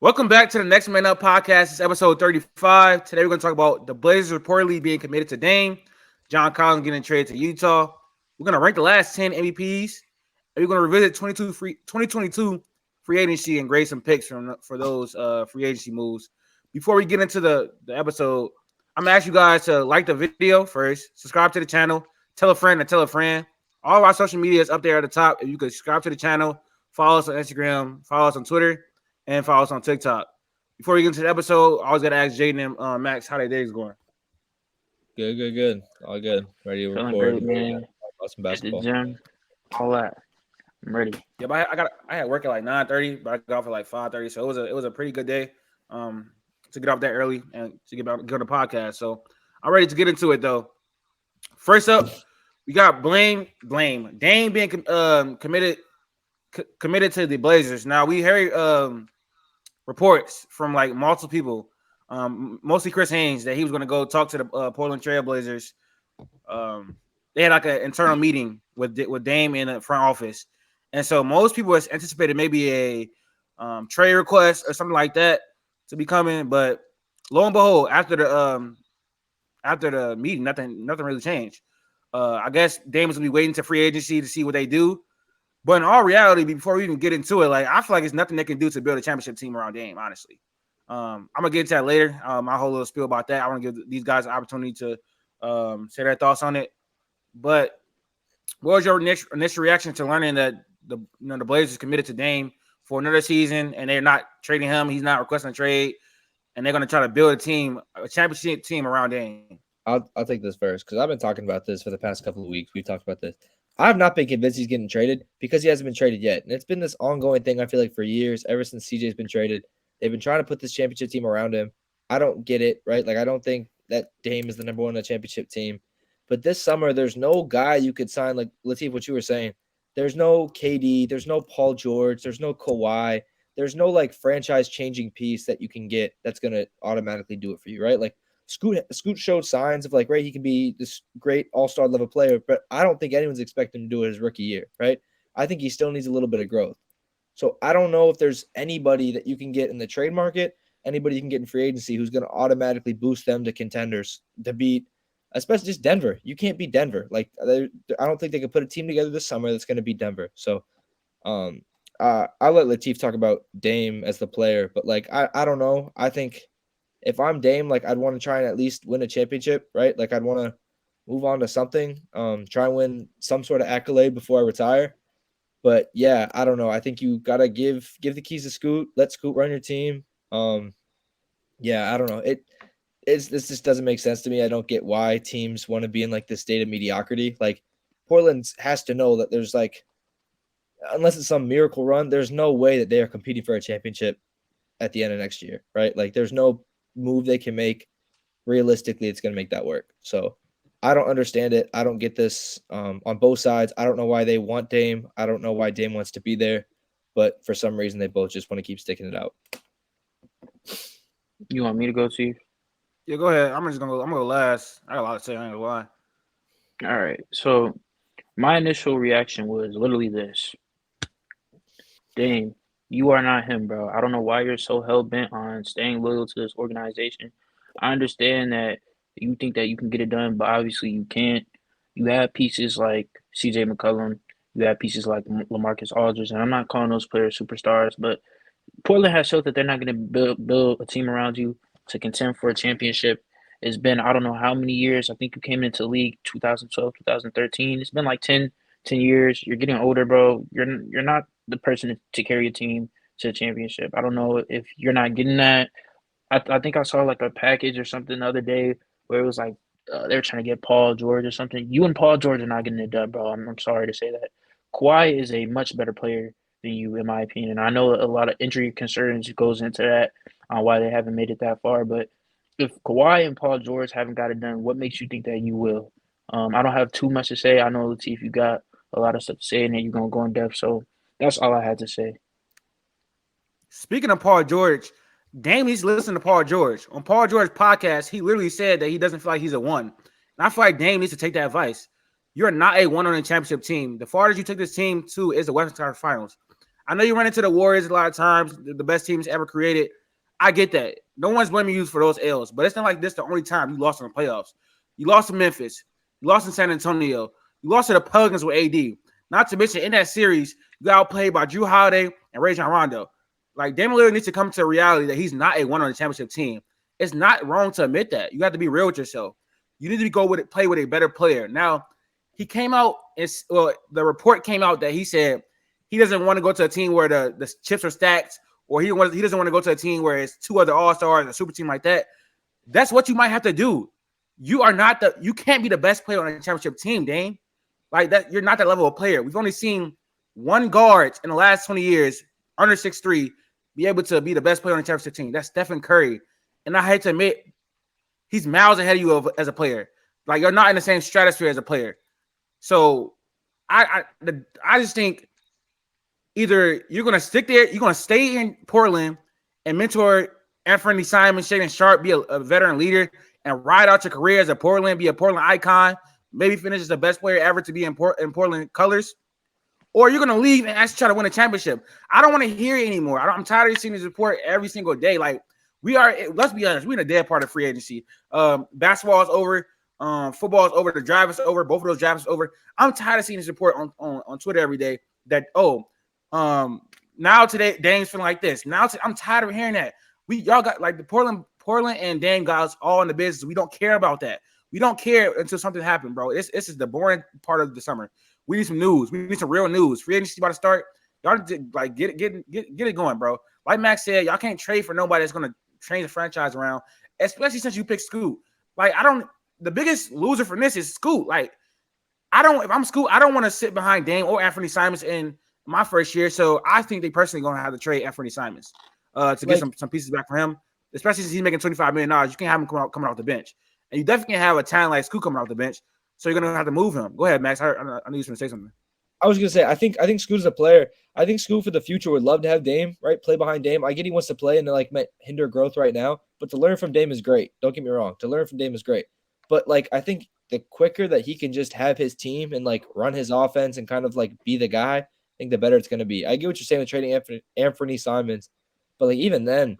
Welcome back to the Next Man Up podcast. It's episode 35. Today we're going to talk about the Blazers reportedly being committed to Dame, John Collins getting traded to Utah. We're going to rank the last 10 MVPs, and we're going to revisit 2022 free agency and grade some picks for those free agency moves. Before we get into the episode, I'm going to ask you guys to like the video first, subscribe to the channel, tell a friend and tell a friend. All of our social media is up there at the top. If you could subscribe to the channel, follow us on Instagram, follow us on Twitter, and follow us on TikTok. Before we get into the episode, I always got to ask Jaedon and Max how their day's going. Good. All good. Ready to Feeling record. great, man. About some At the basketball. gym, all that. I'm ready. Yeah, but I had work at like 9:30, but I got off at like 5:30, so it was a pretty good day to get off that early and to get on the podcast. So I'm ready to get into it though. First up, we got Dame being committed to the Blazers. Now we heard reports from like multiple people, mostly Chris Haynes, that he was going to go talk to the Portland Trail Blazers. They had like an internal meeting with Dame in the front office, and so most people anticipated maybe a trade request or something like that to be coming. But lo and behold, after the meeting, nothing really changed. I guess Dame is going to be waiting to free agency to see what they do. But in all reality, before we even get into it, like I feel like it's nothing they can do to build a championship team around Dame, honestly. I'm gonna get into that later. My whole little spiel about that. I want to give these guys an opportunity to say their thoughts on it. But what was your initial reaction to learning that the Blazers committed to Dame for another season and they're not trading him? He's not requesting a trade, and they're gonna try to build a championship team around Dame. I'll take this first because I've been talking about this for the past couple of weeks. We've talked about this. I've not been convinced he's getting traded because he hasn't been traded yet. And it's been this ongoing thing, I feel like, for years, ever since CJ's been traded. They've been trying to put this championship team around him. I don't get it, right? Like, I don't think that Dame is the number one on the championship team. But this summer, there's no guy you could sign, like, Latif, what you were saying. There's no KD. There's no Paul George. There's no Kawhi. There's no, like, franchise-changing piece that you can get that's going to automatically do it for you, right? Like, Scoot showed signs of like, right, he can be this great all-star level player, but I don't think anyone's expecting him to do it his rookie year, right? I think he still needs a little bit of growth. So I don't know if there's anybody that you can get in the trade market, anybody you can get in free agency who's going to automatically boost them to contenders to beat, especially just Denver. You can't beat Denver. Like, I don't think they could put a team together this summer that's going to beat Denver. So I'll let Latif talk about Dame as the player, but like, I don't know. I think if I'm Dame, like I'd want to try and at least win a championship, right? Like I'd want to move on to something, try and win some sort of accolade before I retire. But yeah, I don't know. I think you gotta give the keys to Scoot. Let Scoot run your team. Yeah, I don't know. This just doesn't make sense to me. I don't get why teams want to be in like this state of mediocrity. Like Portland has to know that there's like, unless it's some miracle run, there's no way that they are competing for a championship at the end of next year, right? Like there's no move they can make realistically it's going to make that work. So I don't understand it. I don't get this on both sides. I don't know why they want Dame. I don't know why Dame wants to be there, but for some reason they both just want to keep sticking it out. You want me to go, Chief? Yeah, go ahead. I'm gonna go last. I got a lot to say. I ain't gonna lie. All right. So my initial reaction was literally this. Dame, you are not him, bro. I don't know why you're so hell-bent on staying loyal to this organization. I understand that you think that you can get it done, but obviously you can't. You have pieces like CJ McCollum. You have pieces like LaMarcus Aldridge, and I'm not calling those players superstars, but Portland has showed that they're not going to build a team around you to contend for a championship. It's been, I don't know how many years. I think you came into the league 2012, 2013. It's been like 10 years. You're getting older, bro. You're not the person to carry a team to a championship. I don't know if you're not getting that. I think I saw like a package or something the other day where it was like they were trying to get Paul George or something. You and Paul George are not getting it done, bro. I'm sorry to say that. Kawhi is a much better player than you, in my opinion. I know a lot of injury concerns goes into that, why they haven't made it that far. But if Kawhi and Paul George haven't got it done, what makes you think that you will? I don't have too much to say. I know, Latif, you got a lot of stuff to say, and then you're going to go in depth. So that's all I had to say. Speaking of Paul George, Dame needs to listen to Paul George. On Paul George's podcast, he literally said that he doesn't feel like he's a one. And I feel like Dame needs to take that advice. You're not a one on a championship team. The farthest you take this team to is the Western Conference Finals. I know you run into the Warriors a lot of times, the best teams ever created. I get that. No one's blaming you for those L's, but it's not like this the only time you lost in the playoffs. You lost to Memphis. You lost in San Antonio. You lost to the Pelicans with AD. Not to mention, in that series, you got outplayed by Drew Holiday and Rajon Rondo. Like, Damian Lillard needs to come to reality that he's not a one on the championship team. It's not wrong to admit that. You have to be real with yourself. You need to play with a better player. Now, he came out, the report came out that he said he doesn't want to go to a team where the chips are stacked, or he doesn't want to go to a team where it's two other all-stars, a super team like that. That's what you might have to do. You can't be the best player on a championship team, Dame. Like that, you're not that level of player. We've only seen one guard in the last 20 years under 6'3" be able to be the best player on the championship team. That's Stephen Curry. And I hate to admit, he's miles ahead of you as a player. Like, you're not in the same stratosphere as a player. So I just think either you're gonna stick there, you're gonna stay in Portland and mentor Anthony Simons, Jaedon Sharpe, be a veteran leader, and ride out your career as a Portland, be a Portland icon, maybe finish as the best player ever to be in Portland colors. Or you're gonna leave and actually try to win a championship. I don't want to hear it anymore. I'm tired of seeing this report every single day. Like, let's be honest, we're in a dead part of free agency. Basketball is over. Football is over. The drive is over. Both of those drives is over. I'm tired of seeing this report on Twitter every day that now today Dame's feeling like this. Now I'm tired of hearing that. Y'all got like the Portland and Dame guys all in the business. We don't care about that. We don't care until something happens, bro. This is the boring part of the summer. We need some news. We need some real news. Free agency about to start. Y'all like get it going, bro. Like Max said, y'all can't trade for nobody that's gonna change the franchise around, especially since you picked Scoot. Like, the biggest loser from this is Scoot. Like, if I'm Scoot, I don't want to sit behind Dame or Anthony Simons in my first year. So I think they personally gonna have to trade Anthony Simons to get some pieces back for him, especially since he's making $25 million. You can't have him coming off the bench. And you definitely can't have a talent like Scoot coming off the bench. So you're gonna have to move him. Go ahead, Max. I knew you were gonna say something. I was gonna say, I think Scoot is a player. I think Scoot for the future would love to have Dame, right? Play behind Dame. I get he wants to play and to like hinder growth right now, but to learn from Dame is great. Don't get me wrong. To learn from Dame is great. But like, I think the quicker that he can just have his team and like run his offense and kind of like be the guy, I think the better it's gonna be. I get what you're saying with trading Anthony Simons, but like even then,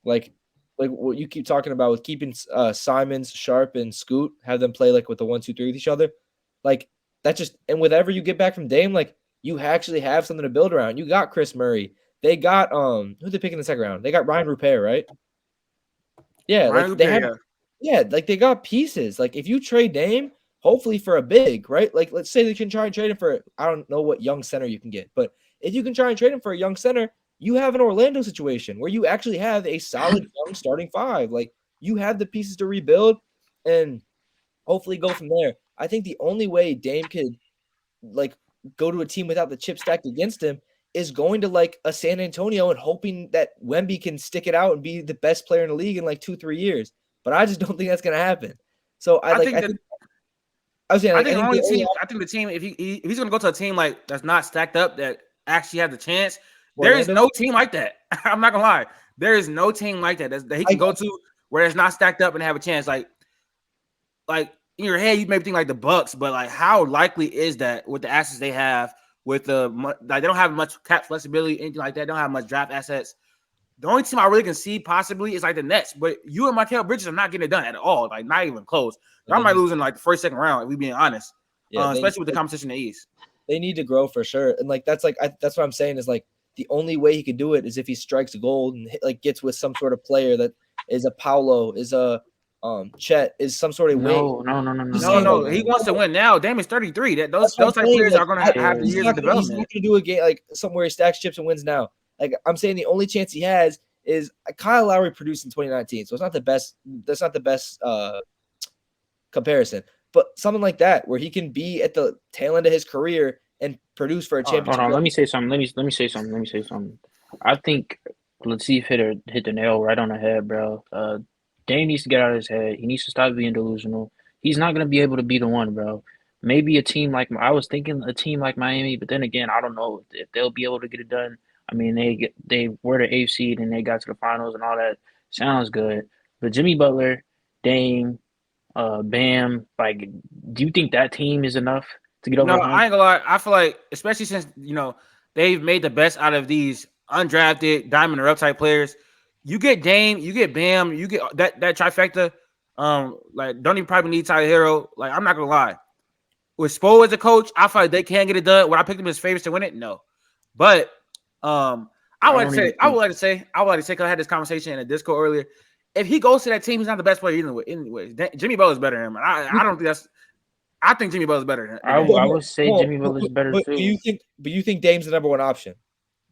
like what you keep talking about with keeping Simons, Sharpe, and Scoot, have them play like with the 1-2-3 with each other, like that just, and whatever you get back from Dame, like you actually have something to build around. You got Chris Murray. They got who they pick in the second round? They got Ryan Rupert, right? Yeah, Ryan like they Rupert, have, yeah, like they got pieces. Like if you trade Dame, hopefully for a big, right? Like let's say they can try and trade him for, I don't know what young center you can get, but if you can try and trade him for a young center, you have an Orlando situation where you actually have a solid young starting five. Like you have the pieces to rebuild and hopefully go from there. I think the only way Dame could like go to a team without the chip stacked against him is going to like a San Antonio and hoping that Wemby can stick it out and be the best player in the league in like 2-3 years. But I just don't think that's going to happen. So I think the team, if he's going to go to a team like that's not stacked up, that actually has the chance, there is no team like that. I'm not going to lie. There is no team like that that he can go to where it's not stacked up and have a chance. Like in your head, you may think like the Bucks, but like how likely is that with the assets they have? With the like, they don't have much cap flexibility, anything like that. They don't have much draft assets. The only team I really can see possibly is like the Nets. But you and Mikal Bridges are not getting it done at all. Like not even close. I might lose in like the first, second round. If we being honest, especially with the competition in the East. They need to grow for sure, and like that's what I'm saying is like the only way he could do it is if he strikes gold and like gets with some sort of player that is a Paolo, is a Chet, is some sort of No. He wants to win now. Damian's 33. Those type of players are going to have years of development. He's not going to do a game like somewhere he stacks chips and wins now. Like I'm saying, the only chance he has is Kyle Lowry produced in 2019, so it's not the best. That's not the best comparison, but something like that where he can be at the tail end of his career and produce for a championship. Hold on, let me say something. Let me say something. I think Latif hit the nail right on the head, bro. Dame needs to get out of his head. He needs to stop being delusional. He's not going to be able to be the one, bro. Maybe a team like – I was thinking a team like Miami, but then again, I don't know if they'll be able to get it done. I mean, they were the 8th seed and they got to the finals and all that. Sounds good. But Jimmy Butler, Dame, Bam, like, do you think that team is enough to get over? No, I ain't gonna lie. I feel like, especially since, the they've made the best out of these undrafted diamond or up type players. You get Dame, you get Bam, you get that trifecta. Like don't even probably need Tyler Hero. Like I'm not gonna lie, with Spo as a coach, I feel like they can get it done. Would I pick them as favorites to win it? No, but I would like to say, because I had this conversation in a Discord earlier. If he goes to that team, he's not the best player anyway. Jimmy Butler's better than him. I don't think that's. I think Jimmy Butler's better. I would say Jimmy Butler's better but too. you think Dame's the number one option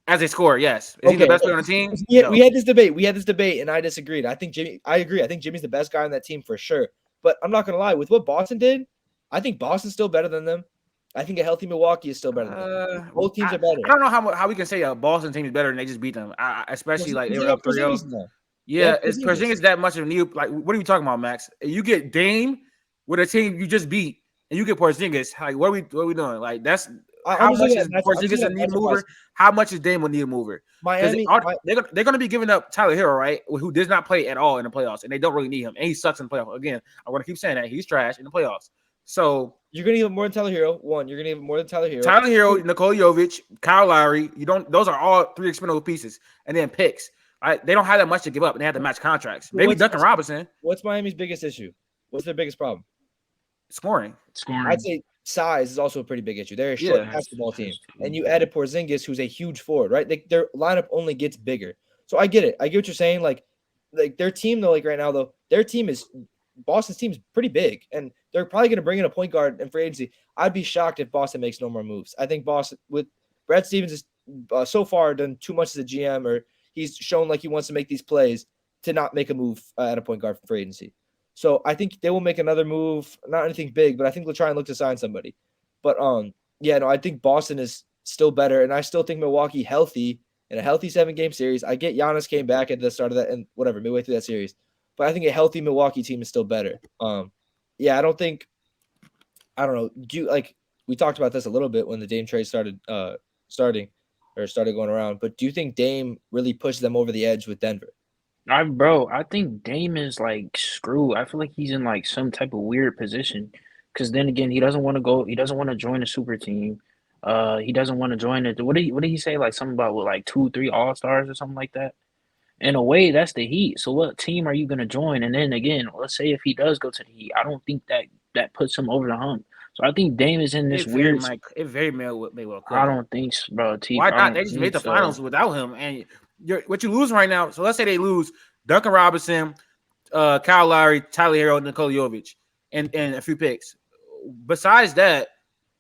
as a scorer? Yes. Is he the best player on the team? We had this debate, and I disagreed. I agree. I think Jimmy's the best guy on that team for sure. But I'm not gonna lie, with what Boston did, I think Boston's still better than them. I think a healthy Milwaukee is still better than them. Both teams are better. I don't know how we can say a Boston team is better and they just beat them. Especially like they were up 3-0. Yeah, it's Porzingis that much of a new. Like, what are we talking about, Max? You get Dame with a team you just beat, and you get Porzingis. Like, what are we doing? Like, that's how much is Porzingis a need mover? How much is Dame a need mover? Miami, they're going to be giving up Tyler Hero, right? Who does not play at all in the playoffs, and they don't really need him, and he sucks in the playoffs. Again, I want to keep saying that he's trash in the playoffs. So you're gonna need him more than Tyler Hero. One, you're gonna need him more than Tyler Hero. Tyler Hero, Nikola Jovic, Kyle Lowry. Those are all 3 expendable pieces, and then picks. They don't have that much to give up, and they have to match contracts. Maybe Duncan Robinson. What's Miami's biggest issue? What's their biggest problem? Scoring. I'd say size is also a pretty big issue. They're a short basketball team, and you added Porzingis, who's a huge forward, right? Their lineup only gets bigger. So I get it. I get what you're saying. Like their team though, like right now though, Boston's team is pretty big, and they're probably going to bring in a point guard in free agency. I'd be shocked if Boston makes no more moves. I think Boston with Brad Stevens is so far done too much as a GM, or he's shown like he wants to make these plays to not make a move at a point guard for free agency. So I think they will make another move, not anything big, but I think they'll try and look to sign somebody. But I think Boston is still better, and I still think Milwaukee healthy in a healthy 7-game series. I get Giannis came back at the start of that and whatever midway through that series, but I think a healthy Milwaukee team is still better. I don't know. We talked about this a little bit when the Dame trade started going around, but do you think Dame really pushed them over the edge with Denver? I think Dame is like screwed. I feel like he's in like some type of weird position because then again, he doesn't want to go. He doesn't want to join a super team. He doesn't want to join it. What did he say? Like something about like 2-3 All-Stars or something like that. In a way, that's the Heat. So what team are you going to join? And then again, let's say if he does go to the Heat, I don't think that puts him over the hump. So I think Dame is in this weird. It very well could. I don't think so, bro. Why not? They just made the finals without him, and what you lose right now. So let's say they lose Duncan Robinson, Kyle Lowry, Tyler Hero, Nikola Jovic, and a few picks. Besides that,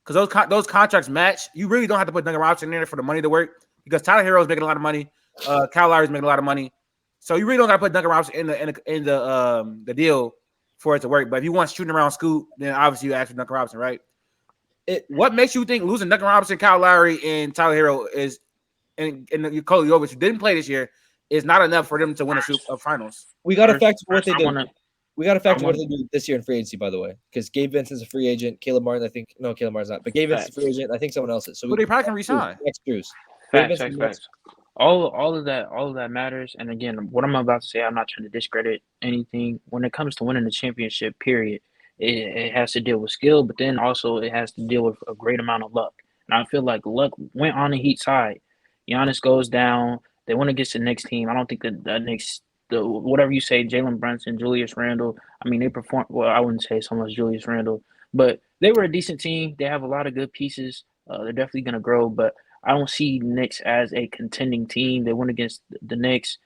because those contracts match, you really don't have to put Duncan Robinson in there for the money to work because Tyler Hero is making a lot of money. Kyle Lowry's making a lot of money, so you really don't got to put Duncan Robinson in the deal for it to work. But if you want shooting around Scoot, then obviously you ask for Duncan Robinson, right? What makes you think losing Duncan Robinson, Kyle Lowry, and Tyler Hero is and Nikola Jovic, who didn't play this year, is not enough for them to win a finals? We got to factor what they did. We got to factor what they do this year in free agency, by the way, because Gabe Vincent's a free agent. Caleb Martin, Caleb Martin's not, but Gabe Vincent's a free agent. I think someone else is. So they probably can resign. Facts. All of that matters. And again, what I'm about to say, I'm not trying to discredit anything. When it comes to winning the championship, period, it has to deal with skill, but then also it has to deal with a great amount of luck. And I feel like luck went on the Heat side. Giannis goes down. They went against the next team. I don't think whatever you say, Jalen Brunson, Julius Randle, I mean, they performed – well, I wouldn't say so much Julius Randle, but they were a decent team. They have a lot of good pieces. They're definitely going to grow, but I don't see Knicks as a contending team. They went against the Knicks.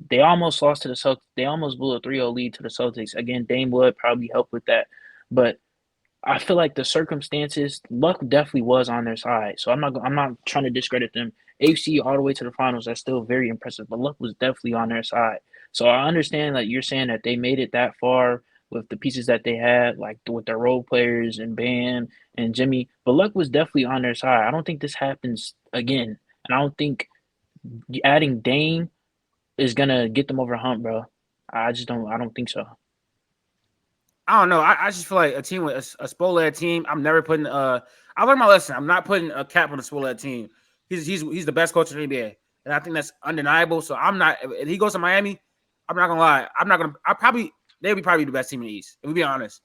They almost lost to the Celtics. They almost blew a 3-0 lead to the Celtics. Again, Dame Wood probably helped with that. But I feel like the circumstances, luck definitely was on their side. So I'm not trying to discredit them. AFC all the way to the finals, that's still very impressive. But luck was definitely on their side. So I understand that you're saying that they made it that far with the pieces that they had, like with their role players and Bam and Jimmy. But luck was definitely on their side. I don't think this happens again. And I don't think adding Dame is going to get them over the hump, bro. I don't think so. I don't know. I just feel like a team with a Spo-led team, I'm never putting I learned my lesson. I'm not putting a cap on a Spo-led team. He's the best coach in the NBA. And I think that's undeniable. So I'm not – if he goes to Miami, I'm not going to lie. They'll be probably the best team in the East, if we be honest.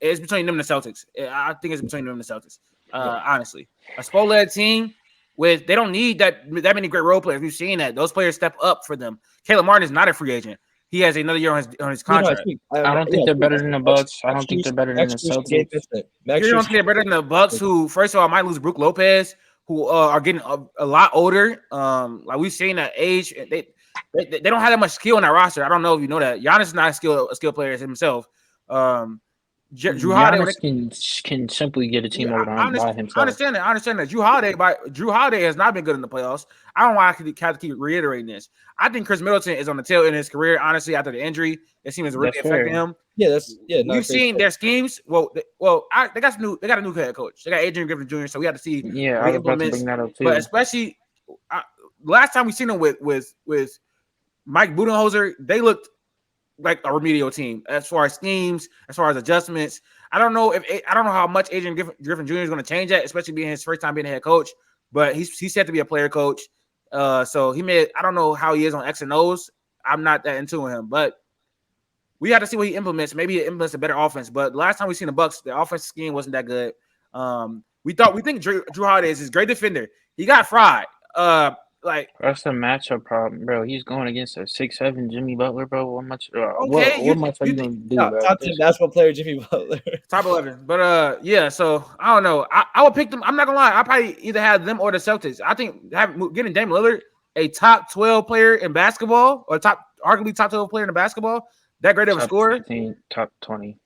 It's between them and the Celtics. I think it's between them and the Celtics, honestly. A Spo-led team, they don't need that many great role players. We've seen that. Those players step up for them. Caleb Martin is not a free agent. He has another year on his contract. I don't think they're better than the Bucks. I don't think they're better than the Celtics. You don't think they're better than the Bucks, who first of all might lose Brook Lopez, who are getting a lot older. Like we've seen that age. They don't have that much skill in that roster. I don't know if you know that. Giannis is not a skill player himself. Drew Holiday can simply get a team over by himself. I understand that. Drew Holiday has not been good in the playoffs. I don't know why I have to keep reiterating this. I think Chris Middleton is on the tail end of his career. Honestly, after the injury, it seems really affecting him. Yeah, We've seen their schemes. They got a new head coach. They got Adrian Griffin Jr. So we have to see. Yeah, I was about to bring that up too. But especially last time we seen them with Mike Budenholzer, they looked like a remedial team as far as schemes, as far as adjustments. I don't know how much Adrian Griffin Jr. is going to change that, especially being his first time being a head coach. But he's set to be a player coach. So I don't know how he is on X and O's. I'm not that into him, but we have to see what he implements. Maybe he implements a better offense. But last time we seen the Bucks, the offensive scheme wasn't that good. We think Drew Holiday is a great defender. He got fried. That's a matchup problem, bro. He's going against a 6'7" Jimmy Butler, bro. What much are you gonna do? Top 10 basketball player Jimmy Butler. Top 11. But yeah, so I don't know. I would pick them. I'm not gonna lie. I probably either have them or the Celtics. I think getting Damian Lillard, a top 12 player in basketball, or arguably top 12 player in basketball, that great of a scorer. 15, top 20.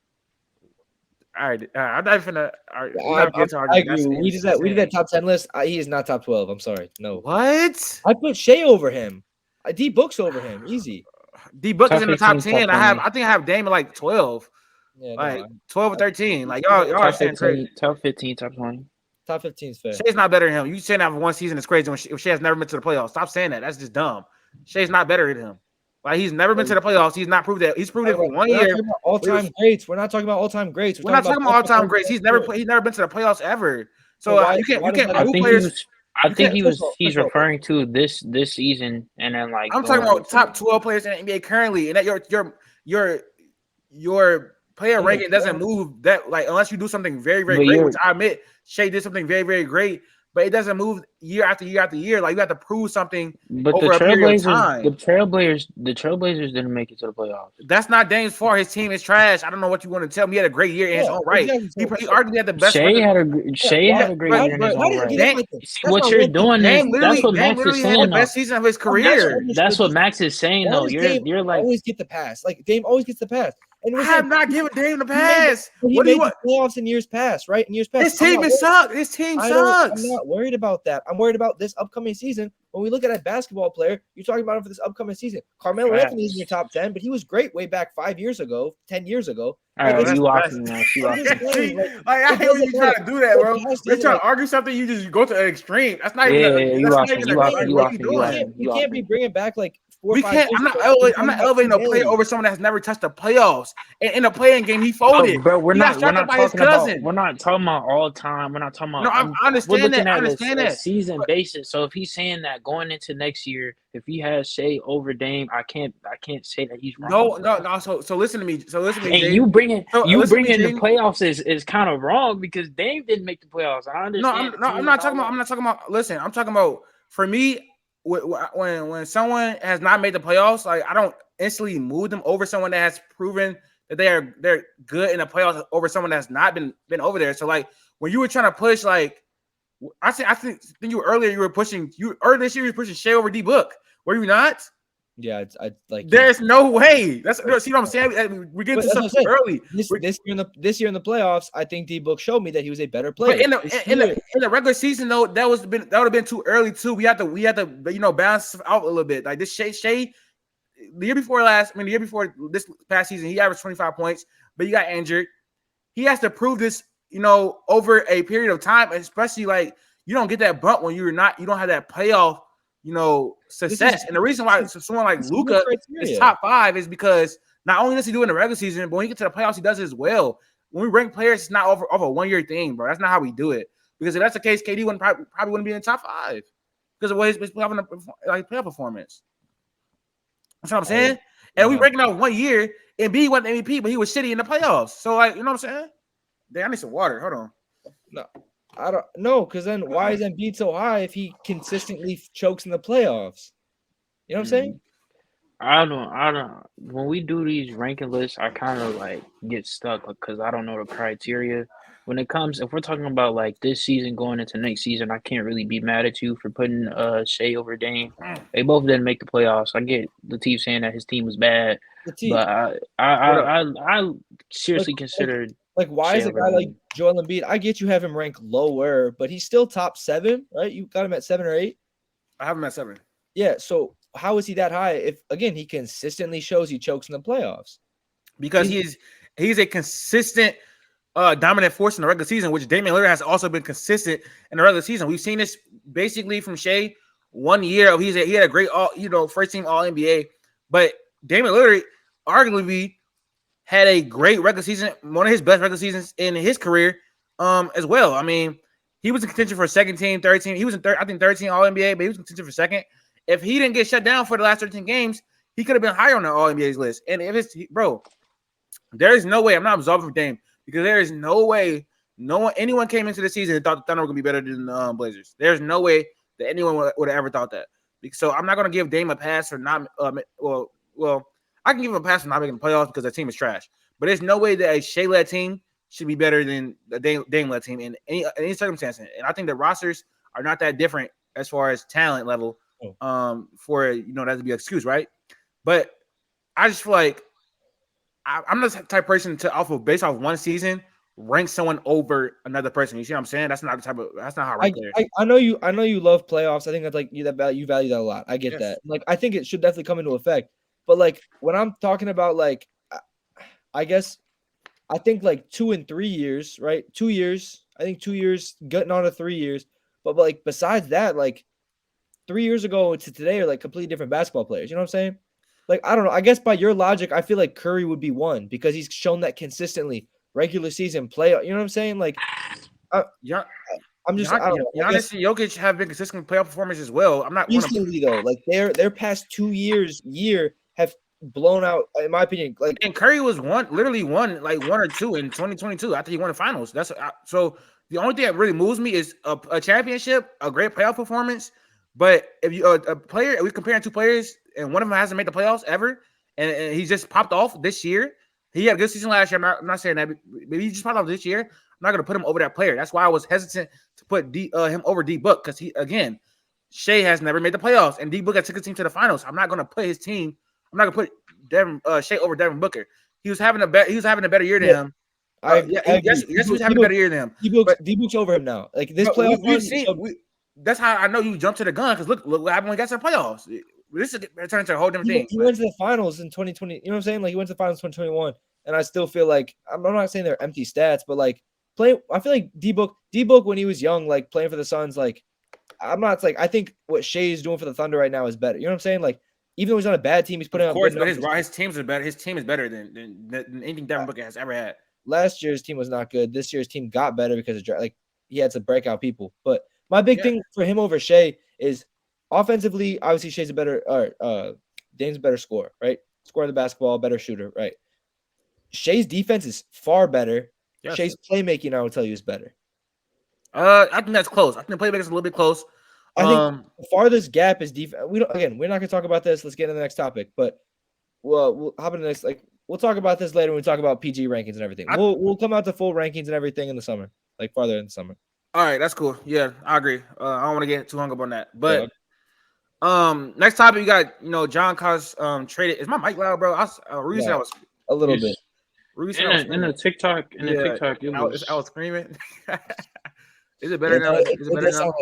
All right, I'm not even gonna. I agree. We did that top 10 list. He is not top 12. I'm sorry. No. What? I put Shea over him. D Book's over him. Easy. D Book is in the top 10. I think I have Dame like 12. Yeah, 12 or 13. Like y'all are saying crazy. Top 15, top 20. Top 15 is fair. Shea's not better than him. You saying that for one season is crazy if Shea has never been to the playoffs. Stop saying that. That's just dumb. Shea's not better than him. Like he's never been to the playoffs. He's not proved that. He's proved it for 1 year. All-time greats. We're not talking about all-time greats. We're not talking about all-time greats. He's never been to the playoffs ever. So you can't. I think he's referring to this season, and then like I'm talking about top 12 players in the NBA currently, and that your player ranking doesn't move that unless you do something very very great. Which I admit, Shea did something very very great. But it doesn't move year after year after year. Like you have to prove something over a period of time. The Trailblazers didn't make it to the playoffs. That's not Dame's fault. His team is trash. I don't know what you want to tell me. He had a great year in his own right. He arguably had the best. Shea had a great year in his own right. What you're doing is that's what Max is saying. Best season of his career. That's what Max is saying though. You're like always get the pass. Like Dame always gets the pass. And I have not given Dame the pass. What do you want? Playoffs in years past, right? In years past, his team sucks. His team sucks. I'm not worried about that. I'm worried about this upcoming season. When we look at a basketball player, you're talking about him for this upcoming season. Carmelo Anthony is in your top 10, but he was great way back 5 years ago, 10 years ago. All right, you lost me, man. I hate when you try to do that, bro. You're trying to argue something, you just go to an extreme. That's not even. You lost me. You can't be bringing back like. We can't. I'm not elevating a player over someone that's never touched the playoffs. In a playing game, he folded. Bro, we're not talking about all time. We're not talking about. No, I understand that. I understand that. Season basis. So if he's saying that going into next year, if he has Shea over Dame, I can't say that he's wrong. No. So listen to me. And Dame. you bringing the playoffs is kind of wrong because Dame didn't make the playoffs. I understand. I'm not talking about. Listen, I'm talking about for me. When someone has not made the playoffs, like I don't instantly move them over someone that has proven that they're good in the playoffs over someone that's not been over there. So like when you were trying to push, like I think you earlier you were pushing this year you were pushing Shea over D Book. Were you not? Yeah, I like. There's no way. That's see what I'm saying. We're getting to something early. This year in the playoffs, I think D Book showed me that he was a better player. But in the regular season though, that would have been too early too. We had to balance out a little bit. Like this Shea, the year before this past season, he averaged 25 points, but he got injured. He has to prove this, over a period of time, especially like you don't get that bump when you don't have that playoff. Success. And the reason why someone like Luka is top 5 is because not only does he do it in the regular season, but when he gets to the playoffs, he does it as well. When we rank players, it's not over a 1 year thing, bro. That's not how we do it. Because if that's the case, KD probably wouldn't be in the top 5 because of what his playoff performance. That's what I'm saying. And we ranking out 1 year, and B wasn't MVP, but he was shitty in the playoffs. So, like, you know what I'm saying? Damn, I need some water. Hold on. No. I don't know, because then why is Embiid so high if he consistently chokes in the playoffs? You know what I'm saying? I don't. When we do these ranking lists, I kind of like get stuck because I don't know the criteria. When it comes, if we're talking about like this season going into next season, I can't really be mad at you for putting Shea over Dame. They both didn't make the playoffs. I get Latif saying that his team was bad, Latif, but What up? I like, seriously like, considered like, why Shea is a over guy like Dame. Joel Embiid? I get you have him rank lower, but he's still top 7, right? You got him at 7 or 8. I have him at 7 Yeah. So how is he that high if again he consistently shows he chokes in the playoffs? because he's a consistent dominant force in the regular season, which Damian Lillard has also been consistent in the regular season. We've seen this basically from Shea 1 year. He had a great first team All NBA, but Damian Lillard arguably had a great regular season, one of his best regular seasons in his career, as well. I mean, he was in contention for second team, third team. He was in third, I think 13 All NBA, but he was in contention for second. If he didn't get shut down for the last 13 games, he could have been higher on the All NBA's list. And if it's there is no way I'm not absolving for Dame because there is no way anyone came into the season and thought the Thunder were gonna be better than the Blazers. There's no way that anyone would have ever thought that. So I'm not gonna give Dame a pass for not well. I can give him a pass for not making the playoffs because the team is trash. But there's no way that a Shea-led team should be better than the Dame-led team in any circumstance. And I think the rosters are not that different as far as talent level for that to be an excuse, right? But I just feel like I'm the type of person to based off one season rank someone over another person. You see what I'm saying? That's not how I rank players. I know you love playoffs. I think that's like you value that a lot. I get that. Like I think it should definitely come into effect. But like when I'm talking about like, I guess I think like 2 and 3 years, right? 2 years. I think 2 years getting on to 3 years. But like besides that, like 3 years ago to today are like completely different basketball players. You know what I'm saying? Like I don't know. I guess by your logic, I feel like Curry would be 1 because he's shown that consistently regular season play. You know what I'm saying? Like, Yeah. I'm just I don't know. Giannis and Jokic have been consistent playoff performers as well. I'm not recently though. Like their past 2 year have blown out, in my opinion. Like, and Curry was literally won like 1 or 2 in 2022 after he won the finals. That's so the only thing that really moves me is a championship, a great playoff performance. But if you a player, we comparing 2 players, and one of them hasn't made the playoffs ever, and he just popped off this year. He had a good season last year. I'm not saying that, but he just popped off this year. I'm not going to put him over that player. That's why I was hesitant to put him over D Book because Shea has never made the playoffs, and D Book had took his team to the finals. I'm not going to put his team. I'm not going to put Shea over Devin Booker. He was having a better year than him. Yes, he was having a better year than him. D Book's over him now. Like this playoff. That's how I know you jumped to the gun because look what happened when he got to the playoffs. This is turning into a whole different thing. He went to the finals in 2020. You know what I'm saying? Like he went to the finals in 2021, and I still feel like I'm not saying they're empty stats, but like I feel like D Book when he was young, like playing for the Suns, like I think what Shea is doing for the Thunder right now is better. You know what I'm saying? Like even though he's on a bad team, he's putting up. Of course, but his teams are better. His team is better than anything Devin Booker has ever had. Last year's team was not good. This year's team got better because of like he had some breakout people. But my big thing for him over Shea is offensively, obviously Shea's a better Dame's a better scorer, right? Score the basketball, better shooter, right? Shea's defense is far better. Yes. Shea's playmaking, I would tell you, is better. I think that's close. I think the playmaking is a little bit close. I think the farthest gap is defense. We're not going to talk about this. Let's get into the next topic. But we'll hop into the next. Like we'll talk about this later when we talk about PG rankings and everything. We'll come out to full rankings and everything in the summer, like farther in the summer. All right, that's cool. Yeah, I agree. I don't want to get too hung up on that. But next topic, you got John Collins traded. Is my mic loud, bro? I was a little bit. In the TikTok, I was screaming. Is it better now? Is it better now?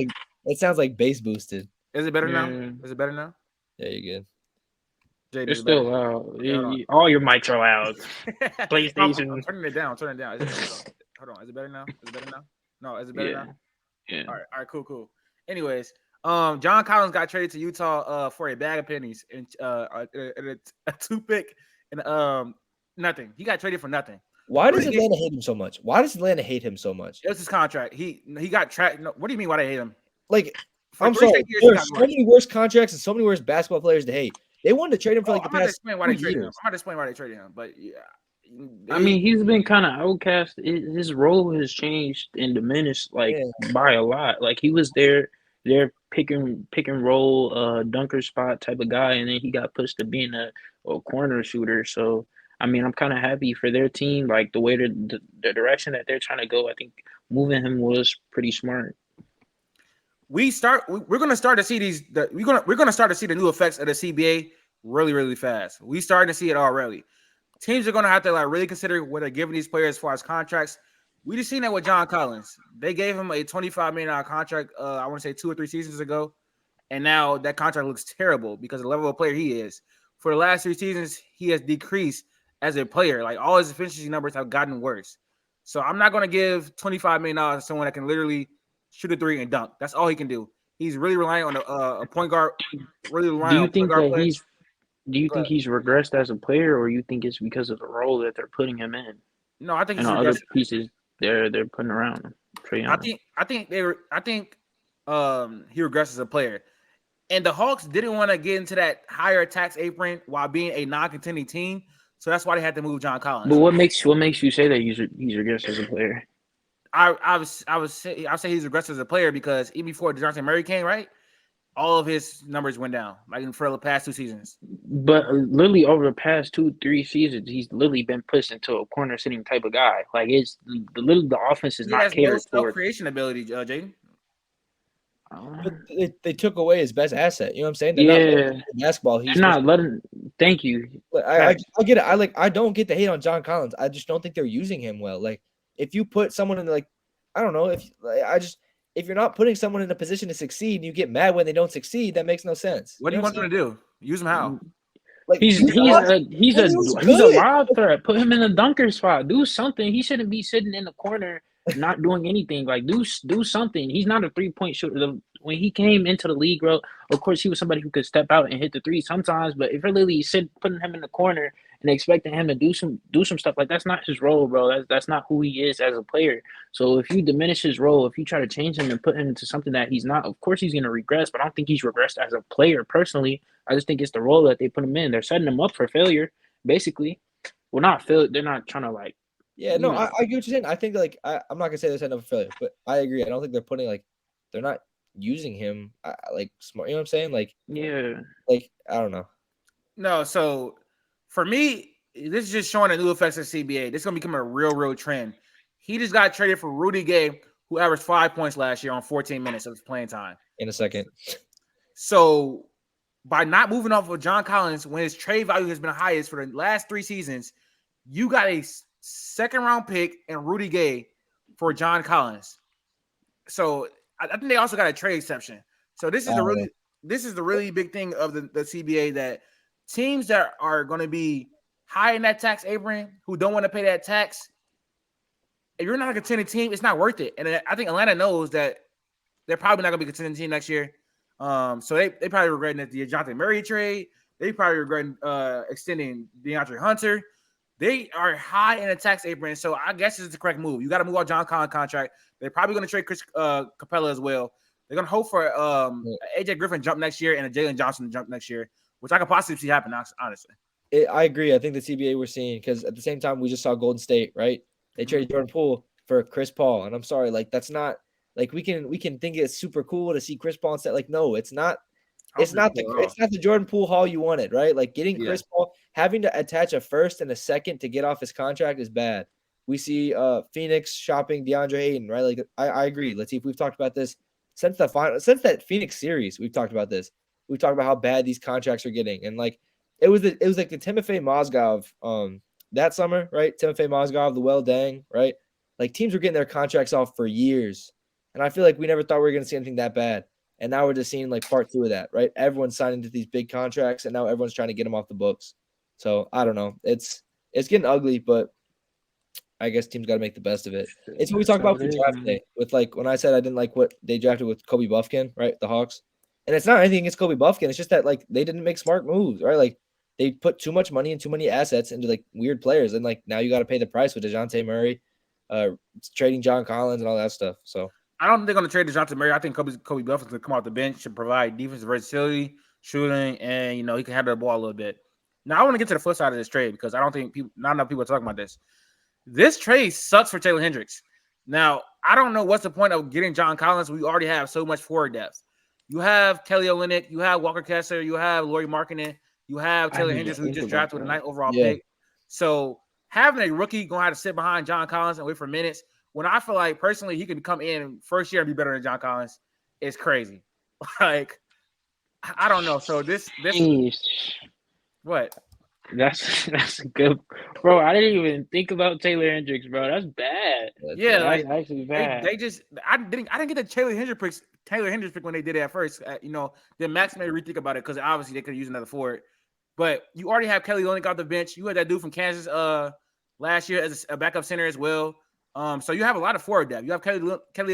It sounds like bass boosted. Is it better now? Is it better now? Yeah, you're good. Jaedon, it's still loud. All your mics are loud. PlayStation. I'm turning it down. Hold on. Is it better now? No, is it better now? Yeah. All right, cool. Anyways, John Collins got traded to Utah for a bag of pennies and a 2-pick and nothing. He got traded for nothing. Why does Atlanta hate him so much? It's his contract. He got traded. No, what do you mean? Why they hate him? Like, I'm sorry. There's so many worse contracts and so many worse basketball players to hate. They wanted to trade him for the past 2 years. I'm not explaining why they traded him. But I mean, he's been kind of outcast. His role has changed and diminished like Yeah. by a lot. Like he was their pick and roll dunker spot type of guy, and then he got pushed to being a corner shooter. So I mean, I'm kind of happy for their team. Like the way the direction that they're trying to go, I think moving him was pretty smart. We're gonna start to see we're gonna start to see the new effects of the CBA really fast. We starting to see it already. Teams are gonna have to like really consider what they're giving these players as far as contracts. We just seen that with John Collins. They gave him a $25 million contract. I want to say 2 or 3 seasons ago, and now that contract looks terrible because of the level of player he is. For the last 3 seasons, he has decreased as a player. Like all his efficiency numbers have gotten worse. So I'm not gonna give $25 million to someone that can literally shoot a 3 and dunk. That's all he can do. He's really relying on a point guard. Really Do relying you on point think guard that play. do you Go think ahead. he's regressed as a player, or you think it's because of the role that they're putting him in No, I think and he's the other regressing. pieces they're putting around him? Trae Young. I think he regressed as a player. And the Hawks didn't want to get into that higher tax apron while being a non-contending team. So that's why they had to move John But Collins. what makes you say that he's regressed as a player? I would say he's regressed as a player because even before DeJounte Murray came, right, all of his numbers went down, like for the past 2 seasons. But literally over the past 2, 3 seasons, he's literally been pushed into a corner sitting type of guy. Like the offense is He not has no catered toward. self-creation ability, Jaden. But they took away his best asset. You know what I'm saying? They're not letting him Yeah, play basketball. they're not letting. Thank you. I get it. I don't get the hate on John Collins. I just don't think they're using him well. Like if you put someone in I don't know if you're not putting someone in a position to succeed and you get mad when they don't succeed, that makes no sense. What do you want them to do? Use him how? Like He's he was he's a good. lob threat. Put him in the dunker spot. Do something. He shouldn't be sitting in the corner not doing anything. Like do something. He's not a 3-point shooter. When he came into the league, bro, of course he was somebody who could step out and hit the three sometimes. But if you're literally putting him in the corner and expecting him to do some stuff, like that's not his role, bro. That's not who he is as a player. So if you diminish his role, if you try to change him and put him into something that he's not, of course he's gonna regress. But I don't think he's regressed as a player personally. I just think it's the role that they put him in. They're setting him up for failure, basically. Well, not fail. They're not trying to like. Yeah, no, I get what you're saying. I think I'm not gonna say they're setting up for failure, but I agree. I don't think they're putting they're not using him smart. You know what I'm saying? Yeah. I don't know. No, so for me, this is just showing the new effects of CBA. This is gonna become a real trend. He just got traded for Rudy Gay, who averaged 5 points last year on 14 minutes of his playing time. In a second. So by not moving off of John Collins when his trade value has been highest for the last 3 seasons, you got a second-round pick and Rudy Gay for John Collins. So I think they also got a trade exception. So this is the really big thing of the CBA, that teams that are going to be high in that tax apron who don't want to pay that tax, if you're not a contending team, it's not worth it. And I think Atlanta knows that they're probably not going to be a contending team next year. So they probably regretting the DeJounte Murray trade. They probably regretting extending DeAndre Hunter. They are high in the tax apron, so I guess it's the correct move. You got to move out John Collins contract. They're probably going to trade Chris Capella as well. They're going to hope for AJ Griffin jump next year and a Jalen Johnson jump next year, which I could possibly see happen, honestly. I agree. I think the CBA we're seeing, because at the same time we just saw Golden State, right? They traded Jordan Poole for Chris Paul, and I'm sorry, that's not we can think it's super cool to see Chris Paul instead. No, it's not. It's not the Jordan Poole haul you wanted, right? Getting Chris Paul, having to attach a first and a second to get off his contract is bad. We see Phoenix shopping DeAndre Ayton, right? I agree. Latif, we've talked about this since that Phoenix series. We've talked about this. We've talked about how bad these contracts are getting, and it was the Timofey Mozgov that summer, right? Timofey Mozgov, the Well Dang, right? Teams were getting their contracts off for years, and I feel we never thought we were going to see anything that bad. And now we're just seeing part 2 of that, right? Everyone's signing to these big contracts, and now everyone's trying to get them off the books. So I don't know. It's getting ugly, but I guess teams got to make the best of it. It's what we talked about for draft day with when I said I didn't like what they drafted with Kobe Buffkin, right? The Hawks. And it's not anything against Kobe Buffkin. It's just that they didn't make smart moves, right? They put too much money and too many assets into weird players, and now you got to pay the price with DeJounte Murray, trading John Collins and all that stuff. So. I don't think they're going to trade DeJounte Murray. I think Kobe Buffkin's going to come off the bench and provide defensive versatility, shooting, and he can handle the ball a little bit. Now I want to get to the flip side of this trade because I don't think not enough people are talking about this. This trade sucks for Taylor Hendricks. Now I don't know what's the point of getting John Collins. We already have so much forward depth. You have Kelly Olynyk, you have Walker Kessler, you have Lauri Markkanen, you have Taylor Hendricks, who just drafted with a 9th overall pick. So having a rookie going to have to sit behind John Collins and wait for minutes when I feel like personally he could come in first year and be better than John Collins is crazy. Like I don't know. So this what? That's good, bro. I didn't even think about Taylor Hendricks, bro. That's bad. That's actually bad. They just I didn't get the Taylor Hendricks pick when they did it at first. Then Max made me rethink about it because obviously they could use another forward. But you already have Kelly Olynyk off the bench. You had that dude from Kansas last year as a backup center as well. So you have a lot of forward depth. You have Kelly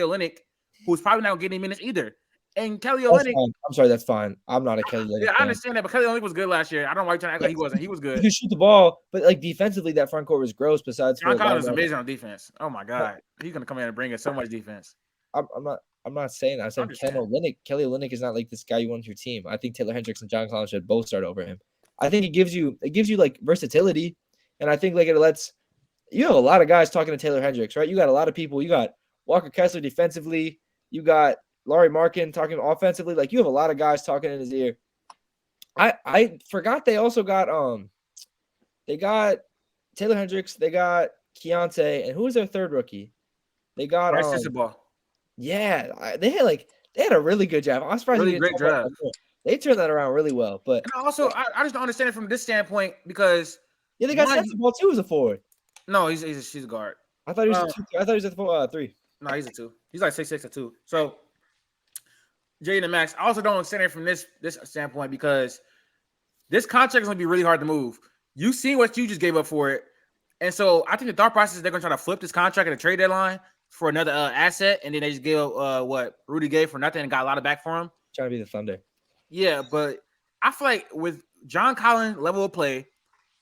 Olynyk, who's probably not gonna get any minutes either. And Kelly Olynyk, I'm sorry, that's fine. I'm not a Kelly Olynyk. Yeah, I understand that, but Kelly Olynyk was good last year. I don't know why you're trying to act like he wasn't. He was good. He could shoot the ball, but like defensively, that front court was gross. Besides, John Collins is amazing on defense. Oh my god, he's gonna come in and bring us so much defense. I'm not saying that. I'm saying Kelly Olynyk is not like this guy you want on your team. I think Taylor Hendricks and John Collins should both start over him. I think it gives you like versatility, and I think like it lets you have a lot of guys talking to Taylor Hendricks, right? You got a lot of people. You got Walker Kessler defensively. You got Lauri Markkanen talking offensively. Like you have a lot of guys talking in his ear. I forgot they also got they got Taylor Hendricks. They got Keontae, and who was their third rookie? They got yeah, they had a really good job. I was surprised. Really great draft. They turned that around really well. But and also, I just don't understand it from this standpoint because they got Sensabaugh too as a forward. No, she's a guard. I thought he was a 2. I thought he was a 3. No, he's a 2. He's like 6'6" a 2. So Jaedon and Max. I also don't understand it from this standpoint because this contract is gonna be really hard to move. You seen what you just gave up for it, and so I think the thought process is they're gonna try to flip this contract at the trade deadline for another asset, and then they just gave up what Rudy gave for nothing and got a lot of back for him. Trying to be the Thunder. Yeah, but I feel like with John Collins' level of play,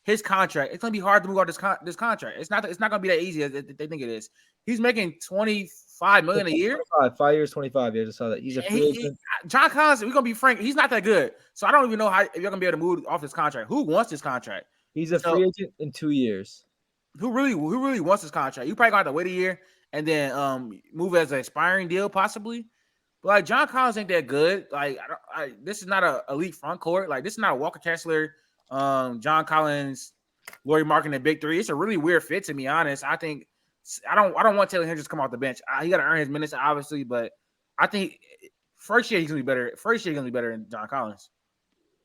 his contract, it's gonna be hard to move out this contract. It's not gonna be that easy as they think it is. He's making $25 million a year. 5 years, 25 years. I saw that. He's a free agent. John Collins, we're gonna be frank, he's not that good. So I don't even know if you're gonna be able to move off this contract. Who wants this contract? He's a free agent in 2 years. Who really wants this contract? You probably got to wait a year and then move as an expiring deal, possibly. But like John Collins ain't that good. Like this is not an elite front court. Like this is not a Walker Kessler, John Collins, Lauri Markkanen, big three. It's a really weird fit to be honest. I think I don't want Taylor Hendricks to come off the bench. He got to earn his minutes, obviously, but I think first year he's gonna be better. First year he's gonna be better than John Collins.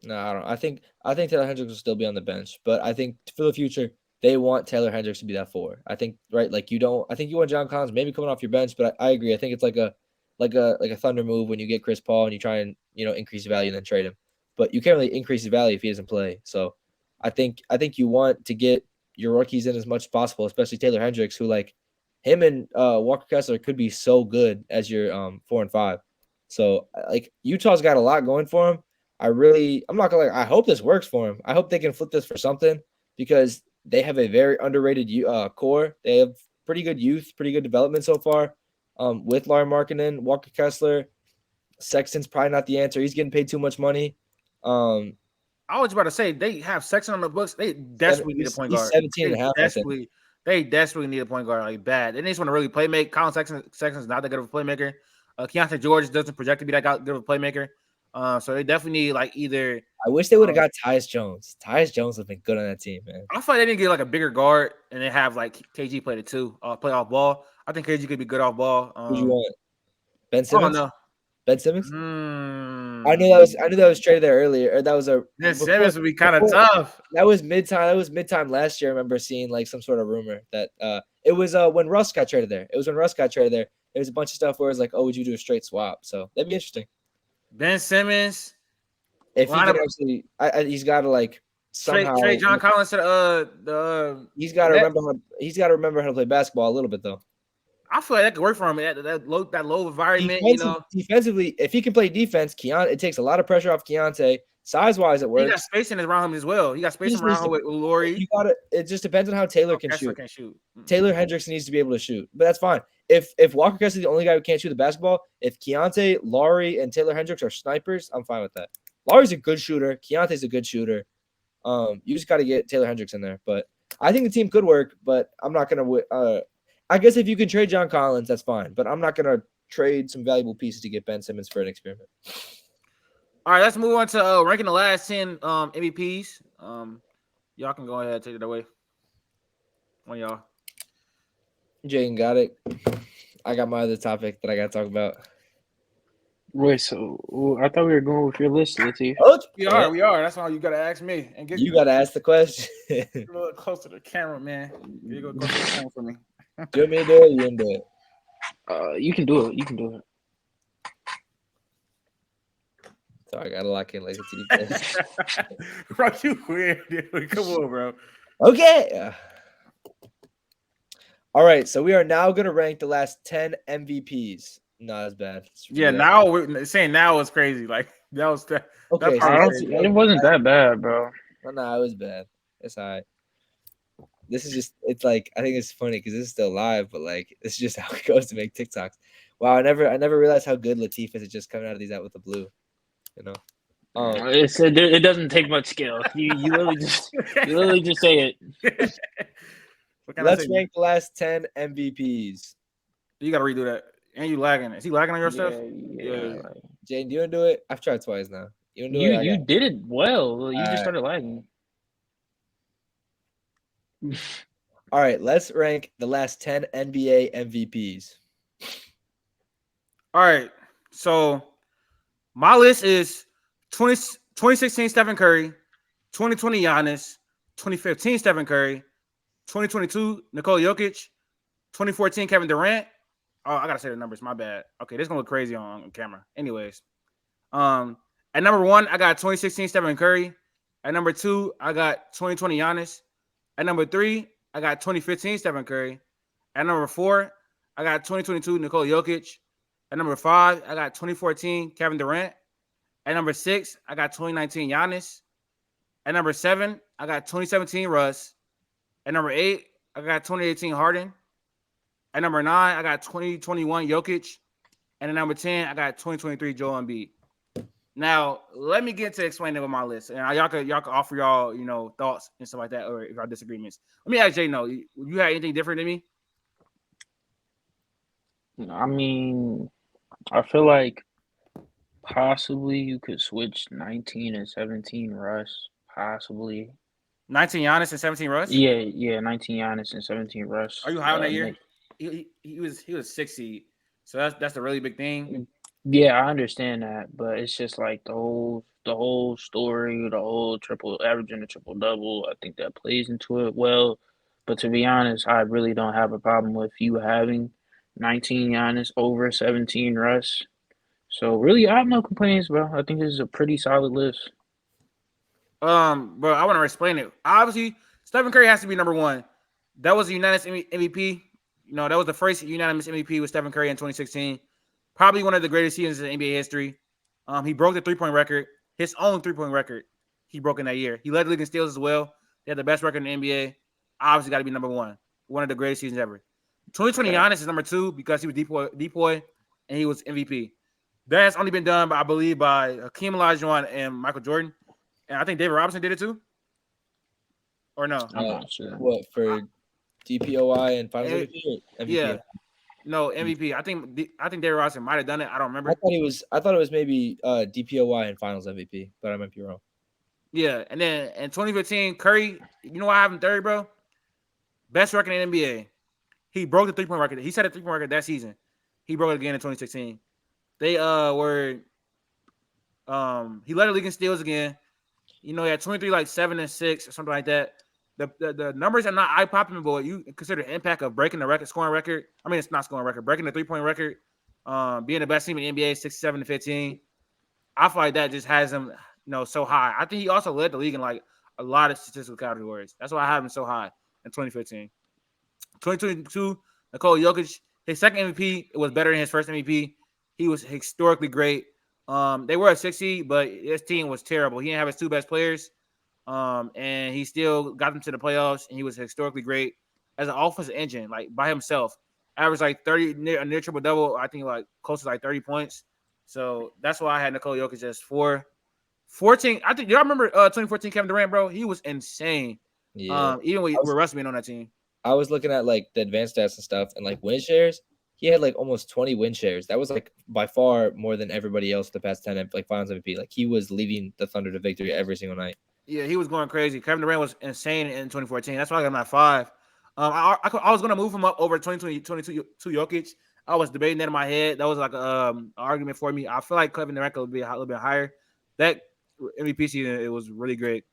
No, I don't. I think Taylor Hendricks will still be on the bench, but I think for the future they want Taylor Hendricks to be that 4. I think right, like you don't. I think you want John Collins maybe coming off your bench, but I agree. I think it's like a Thunder move when you get Chris Paul and you try and increase the value and then trade him, but you can't really increase his value if he doesn't play. So I think you want to get your rookies in as much as possible, especially Taylor Hendricks, who like him and Walker Kessler could be so good as your 4 and 5. So like Utah's got a lot going for him. I'm not gonna I hope this works for him. I hope they can flip this for something because they have a very underrated core. They have pretty good youth, pretty good development so far. With Lauri Markkanen, Walker Kessler, Sexton's probably not the answer. He's getting paid too much money. I was about to say they have Sexton on the books. They desperately need a point guard. 17 and a half. They desperately need a point guard like bad. They just want to really play make. Colin Sexton's not that good of a playmaker. Keontae George doesn't project to be that good of a playmaker. So they definitely need like either. I wish they would have got Tyus Jones. Tyus Jones would have been good on that team, man. I feel like they didn't get like a bigger guard and they have like KG play the 2, play off ball. I think KG could be good off ball. Who you want? Ben Simmons? No. Ben Simmons? I knew that was traded there earlier. Or that was Ben Simmons would be kind of tough. That was mid-time last year. I remember seeing like some sort of rumor that it was when Russ got traded there. It was when Russ got traded there. There was a bunch of stuff where it was like, oh, would you do a straight swap? So that'd be interesting. Ben Simmons. If he can actually, he's got to like somehow trade John Collins to the. He's got to remember how to play basketball a little bit though. I feel like that could work for him. That low environment, Defensively, if he can play defense, it takes a lot of pressure off Keontae. Size-wise, it works. He got spacing around him as well. He got spacing around him with Lauri. It just depends on how Taylor can shoot. Mm-hmm. Taylor Hendricks needs to be able to shoot, but that's fine. If Walker Kessler is the only guy who can't shoot the basketball, if Keontae, Lauri, and Taylor Hendricks are snipers, I'm fine with that. Lauri's a good shooter. Keontae's a good shooter. You just got to get Taylor Hendricks in there. But I think the team could work, but I'm not going to I guess if you can trade John Collins, that's fine. But I'm not going to trade some valuable pieces to get Ben Simmons for an experiment. All right, let's move on to ranking the last 10 MVPs. Y'all can go ahead and take it away. One of y'all. Jaden got it. I got my other topic that I got to talk about. Wait, so I thought we were going with your list, Latif. Oh, We are. That's why you got to ask me. And you got to ask the question. A little closer to the camera, man. You go closer to the camera for me. Do you want me to do it? You can do it. You can do it. You can do it. So I got to lock in like a TV. Bro, you weird, dude. Come on, bro. Okay. All right, so we are now going to rank the last 10 MVPs. No, that's bad. Yeah, now we're saying now is crazy. Like that was that. Okay, it wasn't that bad, bro. No, it was bad. It's all right. This is just, it's like, I think it's funny because this is still live, but like, it's just how it goes to make TikToks. Wow, I never realized how good Latif is at just coming out of these out with the blue. You know? It doesn't take much skill. You literally just say it. Let's rank the last 10 MVPs. You got to redo that. And you lagging. Is he lagging on your stuff? Yeah. Jane, do you want to do it? I've tried twice now. You did it well. You just started lagging. All right, let's rank the last 10 NBA MVPs. All right. So my list is 2016 Stephen Curry, 2020 Giannis, 2015 Stephen Curry, 2022 Nikola Jokic, 2014 Kevin Durant. Oh, I gotta say the numbers. My bad. Okay, this is gonna look crazy on camera. Anyways, at number 1, I got 2016 Stephen Curry. At number 2, I got 2020 Giannis. At number 3, I got 2015 Stephen Curry. At number 4, I got 2022 Nikola Jokic. At number 5, I got 2014 Kevin Durant. At number 6, I got 2019 Giannis. At number 7, I got 2017 Russ. At number 8, I got 2018 Harden. At number 9, I got 2021 Jokic. And at number 10, I got 2023 Joel Embiid. Now, let me get to explaining with my list. And y'all can offer y'all, thoughts and stuff like that, or if y'all disagreements. Let me ask Jay, you had anything different than me? I mean, I feel like possibly you could switch 19 and 17 Russ. Possibly. 19 Giannis and 17 Russ? Yeah, 19 Giannis and 17 Russ. Are you high on that year? He was 6 seed. So that's a really big thing. Yeah, I understand that, but it's just like the whole story, the whole averaging a triple double. I think that plays into it well. But to be honest, I really don't have a problem with you having 19 Giannis over 17 Russ. So really, I have no complaints, bro. I think this is a pretty solid list. Bro, I want to explain it. Obviously, Stephen Curry has to be number 1. That was a unanimous MVP. That was the first unanimous MVP with Stephen Curry in 2016. Probably one of the greatest seasons in NBA history. He broke the 3-point record, his own 3-point record. He broke in that year. He led the league in steals as well. He had the best record in the NBA. Obviously, got to be number 1. One of the greatest seasons ever. 2020 Giannis is number 2 because he was depoy and he was MVP. That has only been done, I believe, by Hakeem Olajuwon and Michael Jordan. And I think David Robinson did it too. Or no? I'm not sure. What, for DPOY and Finals MVP? MVP? Yeah. No, MVP. I think David Robinson might have done it. I don't remember. I thought it was maybe DPOY and Finals MVP, but I might be wrong. Yeah, and then in 2015, Curry, you know what happened third, bro? Best record in the NBA. He broke the 3-point record. He set a 3-point record that season. He broke it again in 2016. They were he led the league in steals again. He had 23, like 7 and 6 or something like that. The numbers are not eye-popping, but you consider the impact of breaking the record, scoring record. I mean, it's not scoring record, breaking the 3-point record, being the best team in the NBA, 67 to 15. I feel like that just has him, so high. I think he also led the league in like a lot of statistical categories. That's why I have him so high in 2015. 2022, Nikola Jokic, his second MVP, it was better than his first MVP. He was historically great. They were a 6 seed, but his team was terrible. He didn't have his 2 best players. And he still got them to the playoffs, and he was historically great as an offensive engine, like by himself. Averaged like 30 near triple double. I think like close to like 30 points. So that's why I had Nikola Jokic as 4. 14. I think y'all remember 2014 Kevin Durant, bro. He was insane. Yeah. Even with Russ being on that team. I was looking at like the advanced stats and stuff, and like win shares. He had like almost 20 win shares. That was like by far more than everybody else the past 10 like Finals MVP. Like he was leading the Thunder to victory every single night. Yeah, he was going crazy. Kevin Durant was insane in 2014. That's why I got him at 5. I was gonna move him up over 22 Jokic. I was debating that in my head. That was like an argument for me. I feel like Kevin Durant would be a little bit higher. That MVP season, it was really great.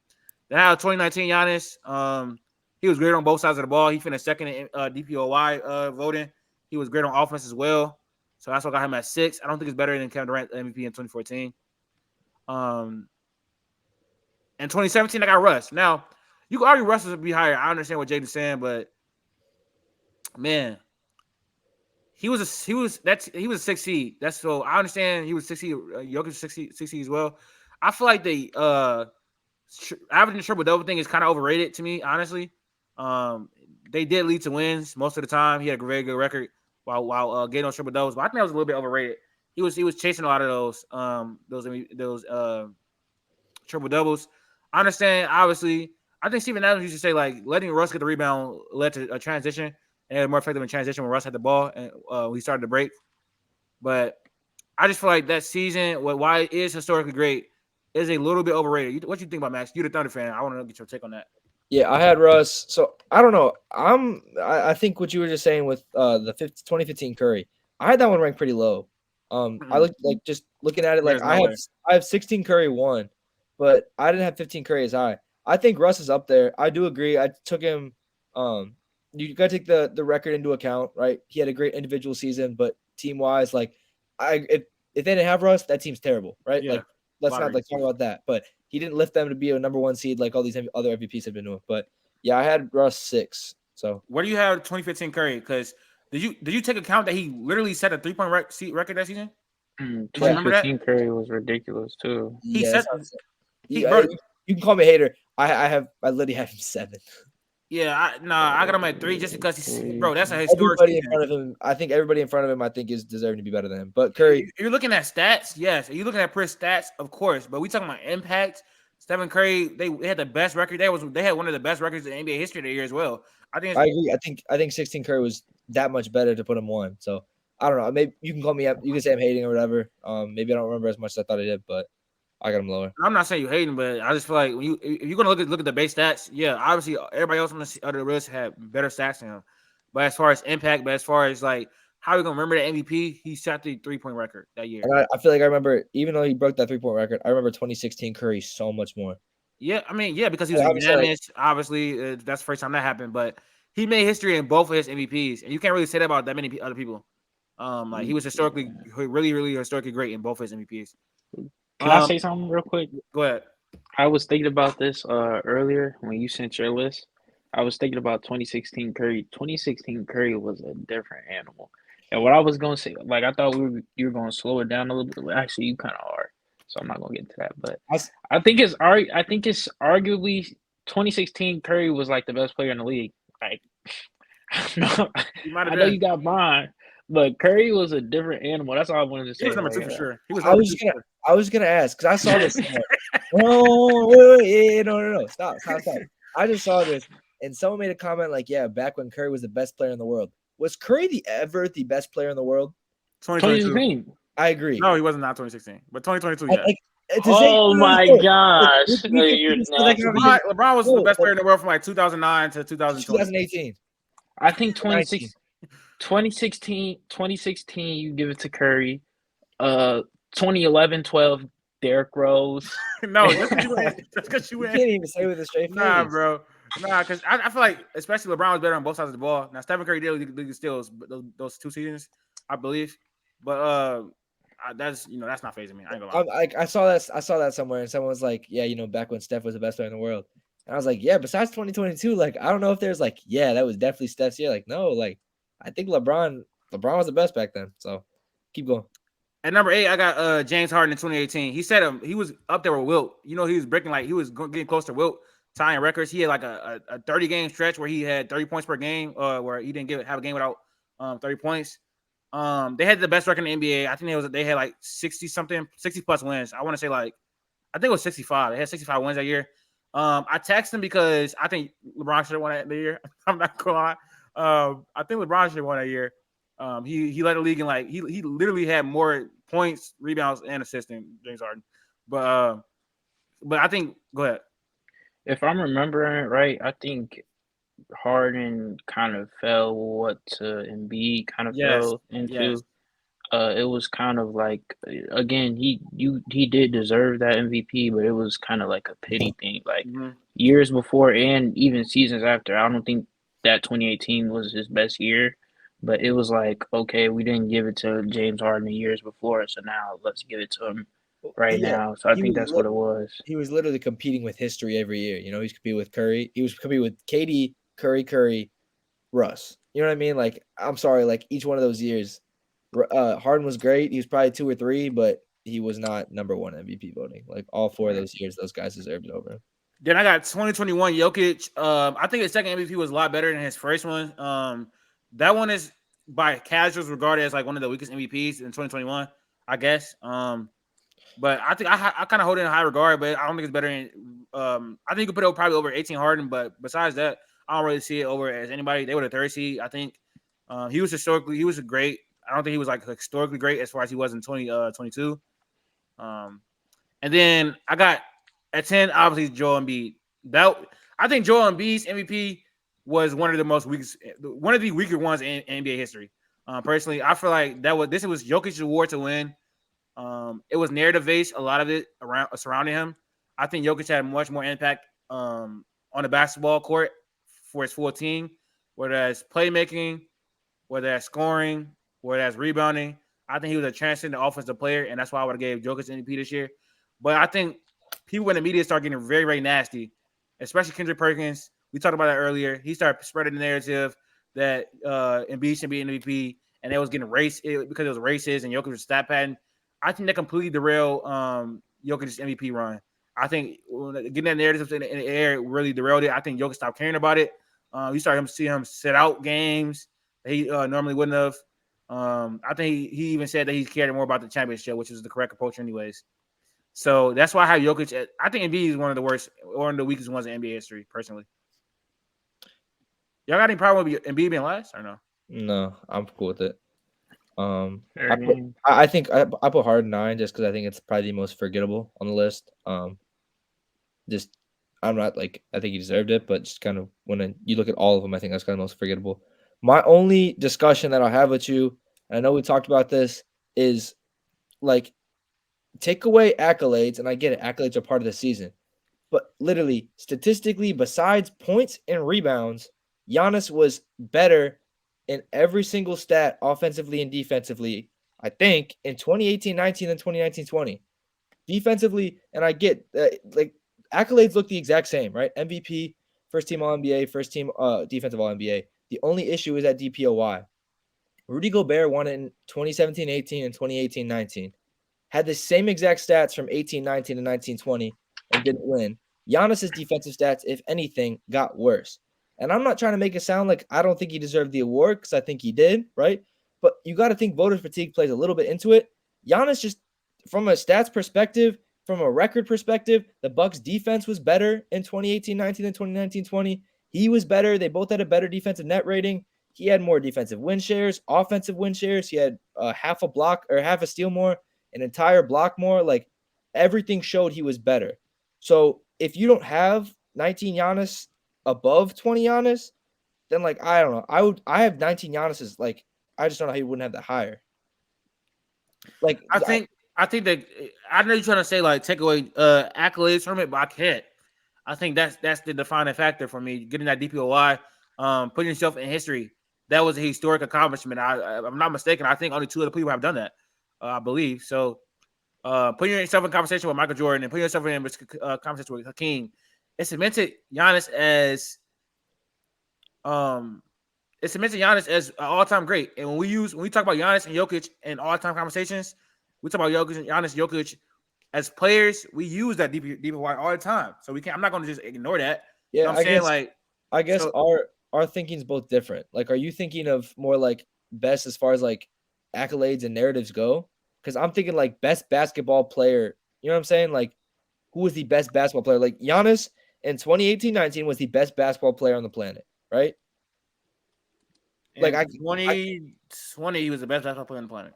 Then I had 2019 Giannis. He was great on both sides of the ball. He finished second in DPOY voting. He was great on offense as well. So that's what got him at 6. I don't think it's better than Kevin Durant MVP in 2014. In 2017, I got Russ. Now, you could argue Russ would be higher. I understand what Jaden's saying, but man, he was a 6 seed. That's so I understand he was 6 seed. Jokic was 6 seed as well. I feel like the averaging triple double thing is kind of overrated to me, honestly. They did lead to wins most of the time. He had a very good record while getting those triple doubles, but I think that was a little bit overrated. He was chasing a lot of those triple doubles. I understand, obviously. I think Steven Adams used to say like letting Russ get the rebound led to a transition, and it was more effective in transition when Russ had the ball and we started to break. But I just feel like that season, why it is historically great, is a little bit overrated. What you think about Max? You're the Thunder fan. I want to get your take on that. Yeah, I had Russ. So I don't know. I think what you were just saying with the 2015 Curry, I had that one ranked pretty low. I looked like just looking at it like I have 16 Curry 1, but I didn't have 15 Curry as high. I think Russ is up there. I do agree. I took him. You got to take the record into account, right? He had a great individual season, but team wise, like if they didn't have Russ, that team's terrible, right? Yeah, like let's not like talk about that. But he didn't lift them to be a number 1 seed like all these other MVPs have been doing. But yeah, I had Russ 6. So where do you have 2015 Curry? Because did you take account that he literally set a 3-point record that season? 2015 Curry was ridiculous too. He set. You can call me a hater. I literally have him 7. Yeah, I got him at 3 just because that's a historic everybody in front of him. I think everybody in front of him, I think, is deserving to be better than him. But Curry, you're looking at stats, yes. You're looking at pure stats, of course. But we talking about impact. Stephen Curry, they had the best record. They had one of the best records in NBA history that year as well. I agree. I think 16 Curry was that much better to put him 1. So I don't know. Maybe you can call me up. You can say I'm hating or whatever. Maybe I don't remember as much as I thought I did, but I got him lower. I'm not saying you hating, but I just feel like if you're gonna look at the base stats, yeah, obviously everybody else on the other list had better stats than him. But as far as impact, but as far as like how you gonna remember the MVP, he set the 3-point record that year. And I feel like I remember, even though he broke that 3-point record, I remember 2016 Curry so much more. Yeah, I mean, yeah, because he was unanimous. Obviously, that's the first time that happened, but he made history in both of his MVPs, and you can't really say that about that many other people. Like he was really historically great in both of his MVPs. Can I say something real quick? Go ahead. I was thinking about this earlier when you sent your list. I was thinking about 2016 Curry. 2016 Curry was a different animal. And what I was going to say, like I thought you were going to slow it down a little bit. Actually, you kind of are. So I'm not going to get into that. But I think it's arguably 2016 Curry was like the best player in the league. Like I know you got mine. But Curry was a different animal. That's all I wanted to say. He was number 2 for sure. I was gonna ask because I saw this. No. Stop. I just saw this, and someone made a comment like, "Yeah, back when Curry was the best player in the world, was Curry ever the best player in the world?" 2016. I agree. No, he wasn't. Not 2016, but 2022. Yeah. Oh my gosh! LeBron was the best player in the world from like 2009 to 2018. I think 2016, you give it to Curry. 2011, 12, Derrick Rose. No, that's because you can't even say with a straight face. Nah, bro. Nah, because I feel like especially LeBron was better on both sides of the ball. Now Stephen Curry did lead the steals those 2 seasons, I believe. But that's not fazing me. I ain't gonna lie. I saw that somewhere, and someone was like, "Yeah, back when Steph was the best player in the world." And I was like, "Yeah, besides 2022, like I don't know if there's like, yeah, that was definitely Steph's year." Like, no, like I think LeBron was the best back then. So keep going. At number 8, I got James Harden in 2018. He said he was up there with Wilt. He was breaking he was getting close to Wilt tying records. He had like a 30-game stretch where he had 30 points per game, where he didn't have a game without 30 points. They had the best record in the NBA. I think they had like 60 plus wins. I want to say like I think it was 65. They had 65 wins that year. I texted him because I think LeBron should have won that year. I'm not gonna lie. I think LeBron should have won that year. He led the league in like he literally had more points, rebounds, and assists than James Harden. But I think go ahead. If I'm remembering it right, I think Harden kind of fell what to Embiid kind of Yes, fell yes. into. It was kind of like again he did deserve that MVP, but it was kind of like a pity thing. Like Mhm. years before and even seasons after, I don't think that 2018 was his best year, but it was like okay, we didn't give it to James Harden the years before, so now let's give it to him right Yeah, now. So I he think was that's what it was. he was literally competing with history every year. You know, he's competing with Curry. He was competing with KD, Curry, Russ. You know what I mean? Like, I'm sorry, like each one of those years, Harden was great. He was probably 2 or 3, but he was not number one MVP voting. Like all 4 of those years, those guys deserved it over him. Then I got 2021 Jokic. I think his second MVP was a lot better than his first one. That one is by casuals regarded as like one of the weakest MVPs in 2021, I guess. But I think I kind of hold it in high regard, but I don't think it's better than. I think you could put it probably over 18 Harden, but besides that, I don't really see it over as anybody. They were the third seed, I think. He was a great. I don't think he was like historically great as far as he was in 2022. And then I got at 10, obviously Joel Embiid. I think Joel Embiid's MVP was one of the weaker ones in NBA history. Personally, I feel like this was Jokic's award to win. It was narrative based, a lot of it around surrounding him. I think Jokic had much more impact on the basketball court for his full team, whether that's playmaking, whether that's scoring, whether that's rebounding. I think he was a transcendent offensive player, and that's why I would have gave Jokic MVP this year. But I think people in the media start getting very, very nasty, especially Kendrick Perkins. We talked about that earlier. He started spreading the narrative that Embiid should be an MVP, and it was getting because it was racist and Jokic was stat padding. I think that completely derailed Jokic's MVP run. I think getting that narrative in the air really derailed it. I think Jokic stopped caring about it. You started to see him sit out games that he normally wouldn't have. I think he even said that he cared more about the championship, which is the correct approach anyways. So that's why I have Jokic. I think Embiid is one of the worst, one of the weakest ones in NBA history, personally. Y'all got any problem with Embiid being last or no? No, I'm cool with it. Fair game. I think I put Harden 9 just because I think it's probably the most forgettable on the list. Just I'm not like I think he deserved it, but just kind of when you look at all of them, I think that's kind of most forgettable. My only discussion that I'll have with you, and I know we talked about this, is like take away accolades, and I get it, accolades are part of the season. But literally, statistically, besides points and rebounds, Giannis was better in every single stat, offensively and defensively, I think, in 2018-19 than 2019-20. Defensively, and I get like accolades look the exact same, right? MVP, first team All-NBA, first team defensive All-NBA. The only issue is that DPOY. Rudy Gobert won it in 2017-18 and 2018-19. Had the same exact stats from 18-19 to 19-20 and didn't win. Giannis's defensive stats, if anything, got worse. And I'm not trying to make it sound like I don't think he deserved the award because I think he did, right? But you got to think voter fatigue plays a little bit into it. Giannis just, from a stats perspective, from a record perspective, the Bucks defense was better in 2018-19 than 2019-20. He was better. They both had a better defensive net rating. He had more defensive win shares, offensive win shares. He had half a block or half a steal more, an entire block more. Like everything showed he was better. So if you don't have 19 Giannis above 20 Giannis, then like I don't know. I have 19 Giannis as like I just don't know how you wouldn't have that higher. Like I think that I know you're trying to say like take away accolades from it, but I can't. I think that's the defining factor for me. Getting that DPOY, putting yourself in history. That was a historic accomplishment. I'm not mistaken. I think only 2 other people have done that. I believe so. Putting yourself in conversation with Michael Jordan and putting yourself in conversation with Hakeem, it cemented Giannis as an all-time great. And when we talk about Giannis and Jokic in all-time conversations, we talk about Jokic as players. We use that DPY all the time, so we can't. I'm not going to just ignore that. Yeah, you know what I'm saying? I guess our thinking's both different. Like, are you thinking of more like best as far as like accolades and narratives go? Because I'm thinking like best basketball player. You know what I'm saying? Like who was the best basketball player. Like Giannis in 2018-19 was the best basketball player on the planet, right? Like In 2020, he was the best basketball player on the planet.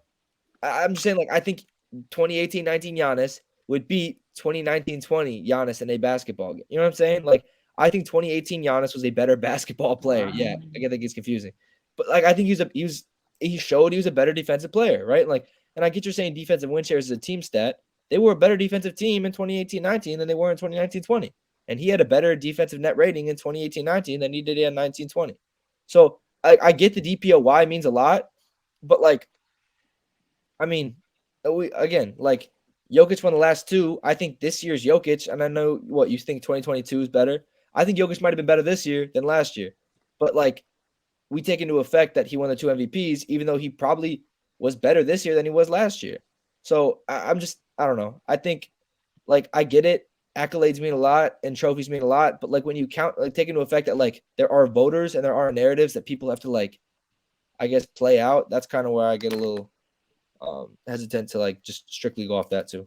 I'm just saying, like, I think 2018-19 Giannis would beat 2019-20 Giannis in a basketball game. You know what I'm saying? Like, I think 2018 Giannis was a better basketball player. Yeah, I think it's confusing, but like, I think he showed he was a better defensive player, right? Like, and I get you're saying defensive win shares is a team stat. They were a better defensive team in 2018-19 than they were in 2019-20, and he had a better defensive net rating in 2018-19 than he did in 19-20. So I get the DPOY means a lot, but like, I mean, like Jokic won the last two. I think this year's Jokic, and I know what you think 2022 is better. I think Jokic might have been better this year than last year. But like, we take into effect that he won the two MVPs, even though he probably was better this year than he was last year. So I don't know. I think, like, I get it. Accolades mean a lot and trophies mean a lot. But like, when you count, like, take into effect that like there are voters and there are narratives that people have to, like, I guess, play out. That's kind of where I get a little hesitant to like just strictly go off that too.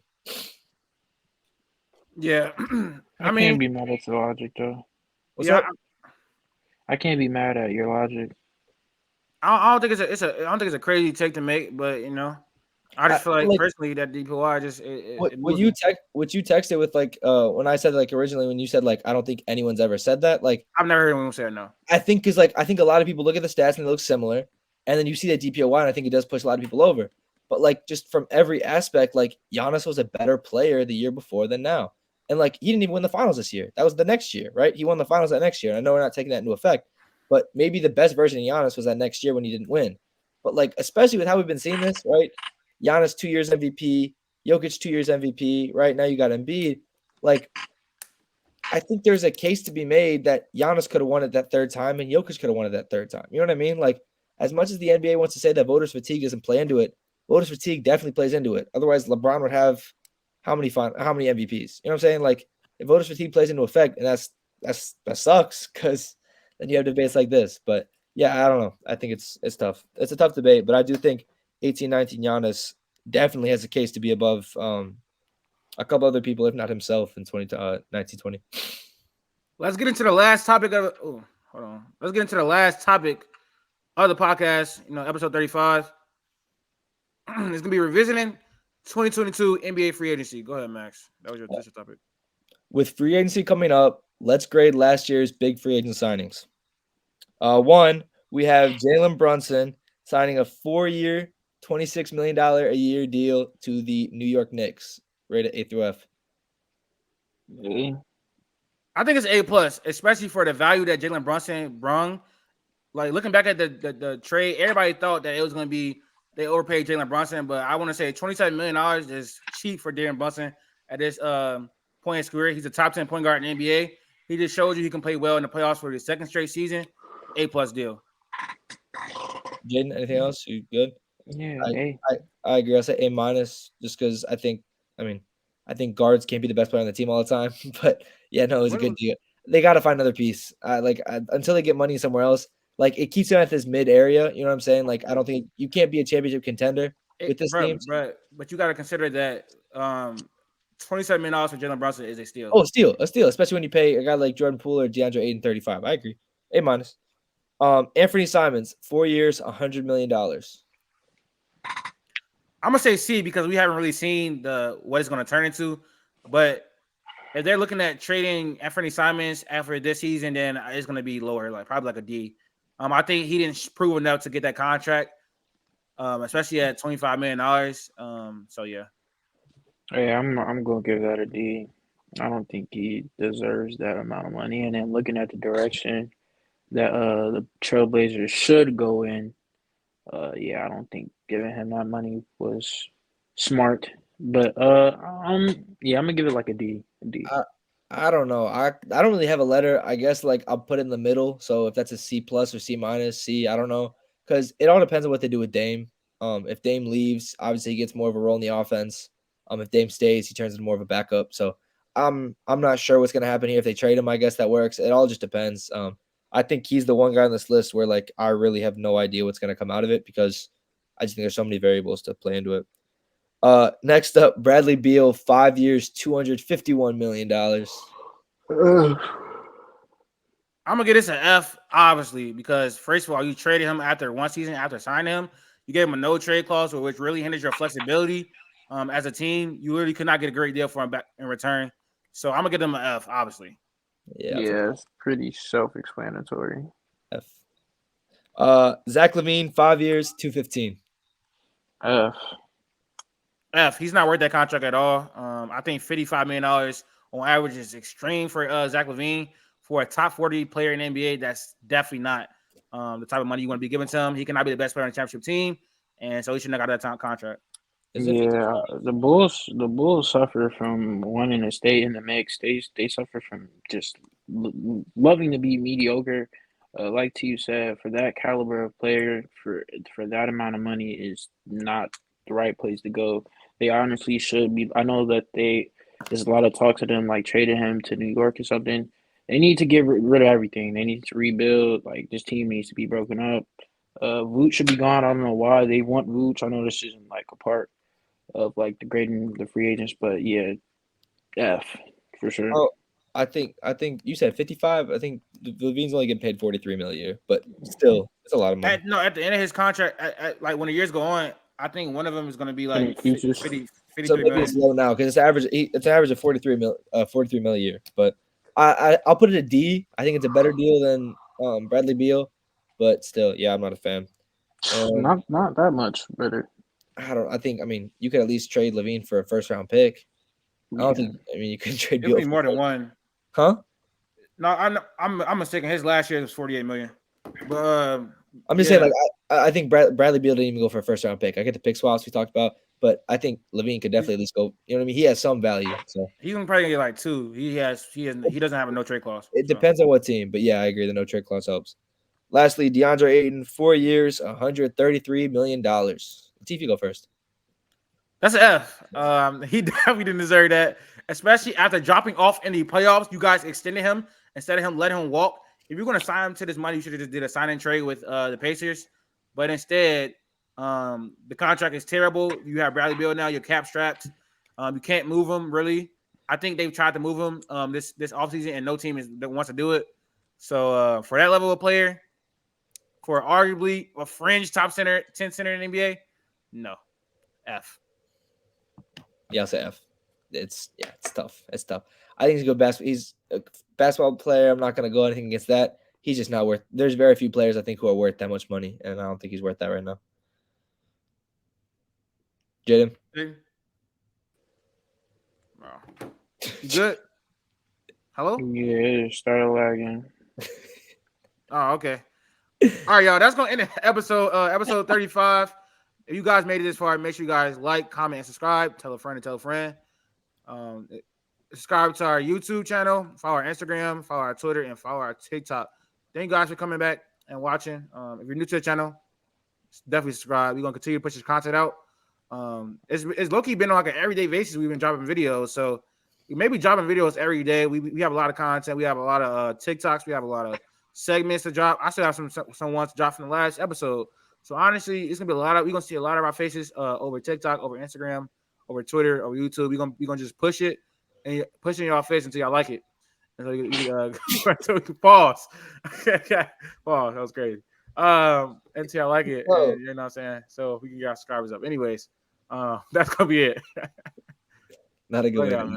Yeah, I mean, can't be mad at the logic though. What's up? I can't be mad at your logic. I don't think I don't think it's a crazy take to make, but I just feel like personally that DPOI just what you texted with, like, when I said, like, originally when you said, like, I don't think anyone's ever said that, like, I've never heard anyone say it. No, I think because, like, I think a lot of people look at the stats and they look similar, and then you see that DPOY, and I think it does push a lot of people over. But like, just from every aspect, like, Giannis was a better player the year before than now. And like, he didn't even win the finals this year. That was the next year, right? He won the finals that next year. I know we're not taking that into effect, but maybe the best version of Giannis was that next year when he didn't win. But like, especially with how we've been seeing this, right? Giannis 2 years MVP, Jokic 2 years MVP, right? Now you got Embiid. Like, I think there's a case to be made that Giannis could have won it that third time and Jokic could have won it that third time. You know what I mean? Like, as much as the NBA wants to say that voters fatigue doesn't play into it, voters fatigue definitely plays into it. Otherwise, LeBron would have how many MVPs? You know what I'm saying? Like, if voters fatigue plays into effect, and that sucks because then you have debates like this. But yeah, I don't know. I think it's tough. It's a tough debate, but I do think 18-19 Giannis definitely has a case to be above a couple other people, if not himself, in 19-20. Let's get into the last topic of. Oh, hold on. Let's get into the last topic of the podcast. Episode 35. It's gonna be revisiting 2022 NBA free agency. Go ahead, Max. That was your topic. With free agency coming up, let's grade last year's big free agent signings. One, we have Jalen Brunson signing a 4-year, $26 million a year deal to the New York Knicks, rated A through F. Really? I think it's A+, especially for the value that Jalen Brunson brung. Like, looking back at the trade, everybody thought that it was going to be they overpaid Jalen Brunson, but I want to say $27 million is cheap for Jalen Brunson at this point in his career. He's a top 10 point guard in the NBA. He just showed you he can play well in the playoffs for the second straight season. A+ deal. Jaedon, anything else? You good? Yeah, I agree. I'll say A- just because I think guards can't be the best player on the team all the time. But yeah, no, it was a good deal. They got to find another piece. Until they get money somewhere else, like, it keeps them at this mid area. You know what I'm saying? Like, I don't think you can't be a championship contender with this team. But you got to consider that $27 million for Jalen Brunson is a steal. Oh, a steal, especially when you pay a guy like Jordan Poole or DeAndre Ayton 35. I agree. A-. Anthony Simons, 4 years, $100 million. I'm gonna say C because we haven't really seen what it's gonna turn into. But if they're looking at trading Anthony Simons after this season, then it's gonna be lower, like probably like a D. I think he didn't prove enough to get that contract, especially at $25 million. So yeah. Hey, I'm gonna give that a D. I don't think he deserves that amount of money. And then looking at the direction that the Trailblazers should go in, yeah, I don't think giving him that money was smart. But yeah, I'm gonna give it like a D. I don't know. I don't really have a letter. I guess, like, I'll put it in the middle. So if that's a C+ or C-, C, I don't know, because it all depends on what they do with Dame. If Dame leaves, obviously he gets more of a role in the offense. If Dame stays, he turns into more of a backup. So I'm not sure what's gonna happen here. If they trade him, I guess that works. It all just depends. I think he's the one guy on this list where, like, I really have no idea what's gonna come out of it because I just think there's so many variables to play into it. Next up, Bradley Beal, 5 years, $251 million. I'm gonna get this an F, obviously, because first of all, you traded him after one season after signing him. You gave him a no trade clause, which really hinders your flexibility as a team. You really could not get a great deal for him back in return. So I'm gonna give them an F, obviously. Yeah, it's pretty self-explanatory. F. Zach LaVine, 5 years, 215. F. F. He's not worth that contract at all. I think $55 million on average is extreme for Zach LaVine. For a top 40 player in the NBA, that's definitely not the type of money you want to be giving to him. He cannot be the best player on the championship team, and so he should not got that top contract. Yeah, the Bulls suffer from wanting to stay in the mix. They suffer from just loving to be mediocre. Like T said, for that caliber of player, for that amount of money is not the right place to go. They honestly should be. I know that there's a lot of talk to them like trading him to New York or something. They need to get rid of everything. They need to rebuild. Like this team needs to be broken up. Vooch should be gone. I don't know why they want Vooch. I know this isn't like a part of like degrading the free agents, but yeah, F for sure. Oh, I think you said 55. I think LaVine's only getting paid $43 million a year, but still, it's a lot of money. At the end of his contract, like when the years go on, I think one of them is going to be like 50, so maybe million. It's low now because it's an average of 43 million a year. But I'll put it a D. I think it's a better deal than Bradley Beal, but still, yeah, I'm not a fan. Not that much better. I mean, you could at least trade LaVine for a first round pick. I don't think. I mean, you could trade. It'll be more than one. Huh? No, I'm mistaken. His last year was $48 million. But I'm just saying, like, I think Bradley Beal didn't even go for a first round pick. I get the pick swaps we talked about, but I think LaVine could definitely at least go. You know what I mean? He has some value. So he's probably gonna get like 2. He doesn't have a no trade clause. It depends on what team, but yeah, I agree. The no trade clause helps. Lastly, DeAndre Ayton, 4 years, $133 million. Latif, go first. That's an F. He definitely didn't deserve that, especially after dropping off in the playoffs. You guys extended him instead of him letting him walk. If you're going to sign him to this money, you should have just did a sign-in trade with the Pacers. But instead, the contract is terrible. You have Bradley Beal now. You're cap strapped. You can't move him, really. I think they've tried to move him this offseason, and no team wants to do it. So for that level of player, for arguably a fringe top 10 center in the NBA, no. F. Yeah, I'll say F. It's tough. It's tough. I think he's a good basketball. He's a basketball player. I'm not going to go anything against that. He's just not worth. There's very few players I think who are worth that much money, and I don't think he's worth that right now. Jaedon? Wow. You good? Hello? Yeah, started lagging. Oh, okay. All right, y'all. That's gonna end episode 35. If you guys made it this far, make sure you guys like, comment, and subscribe. Tell a friend and tell a friend. Subscribe to our YouTube channel, follow our Instagram, follow our Twitter, and follow our TikTok. Thank you guys for coming back and watching. If you're new to the channel, definitely subscribe. We're gonna continue to push this content out. It's low-key been on like an everyday basis. We've been dropping videos, so we may be dropping videos every day. We have a lot of content. We have a lot of TikToks. We have a lot of segments to drop. I still have some ones to drop from the last episode. So honestly, it's gonna be we're gonna see a lot of our faces over TikTok, over Instagram, over Twitter, over YouTube. We're gonna just push it and push it in y'all face until y'all like it. And so we can pause. Pause. That was crazy. Until y'all like it, and, you know what I'm saying. So we can get our subscribers up. Anyways, that's gonna be it. Not a good one.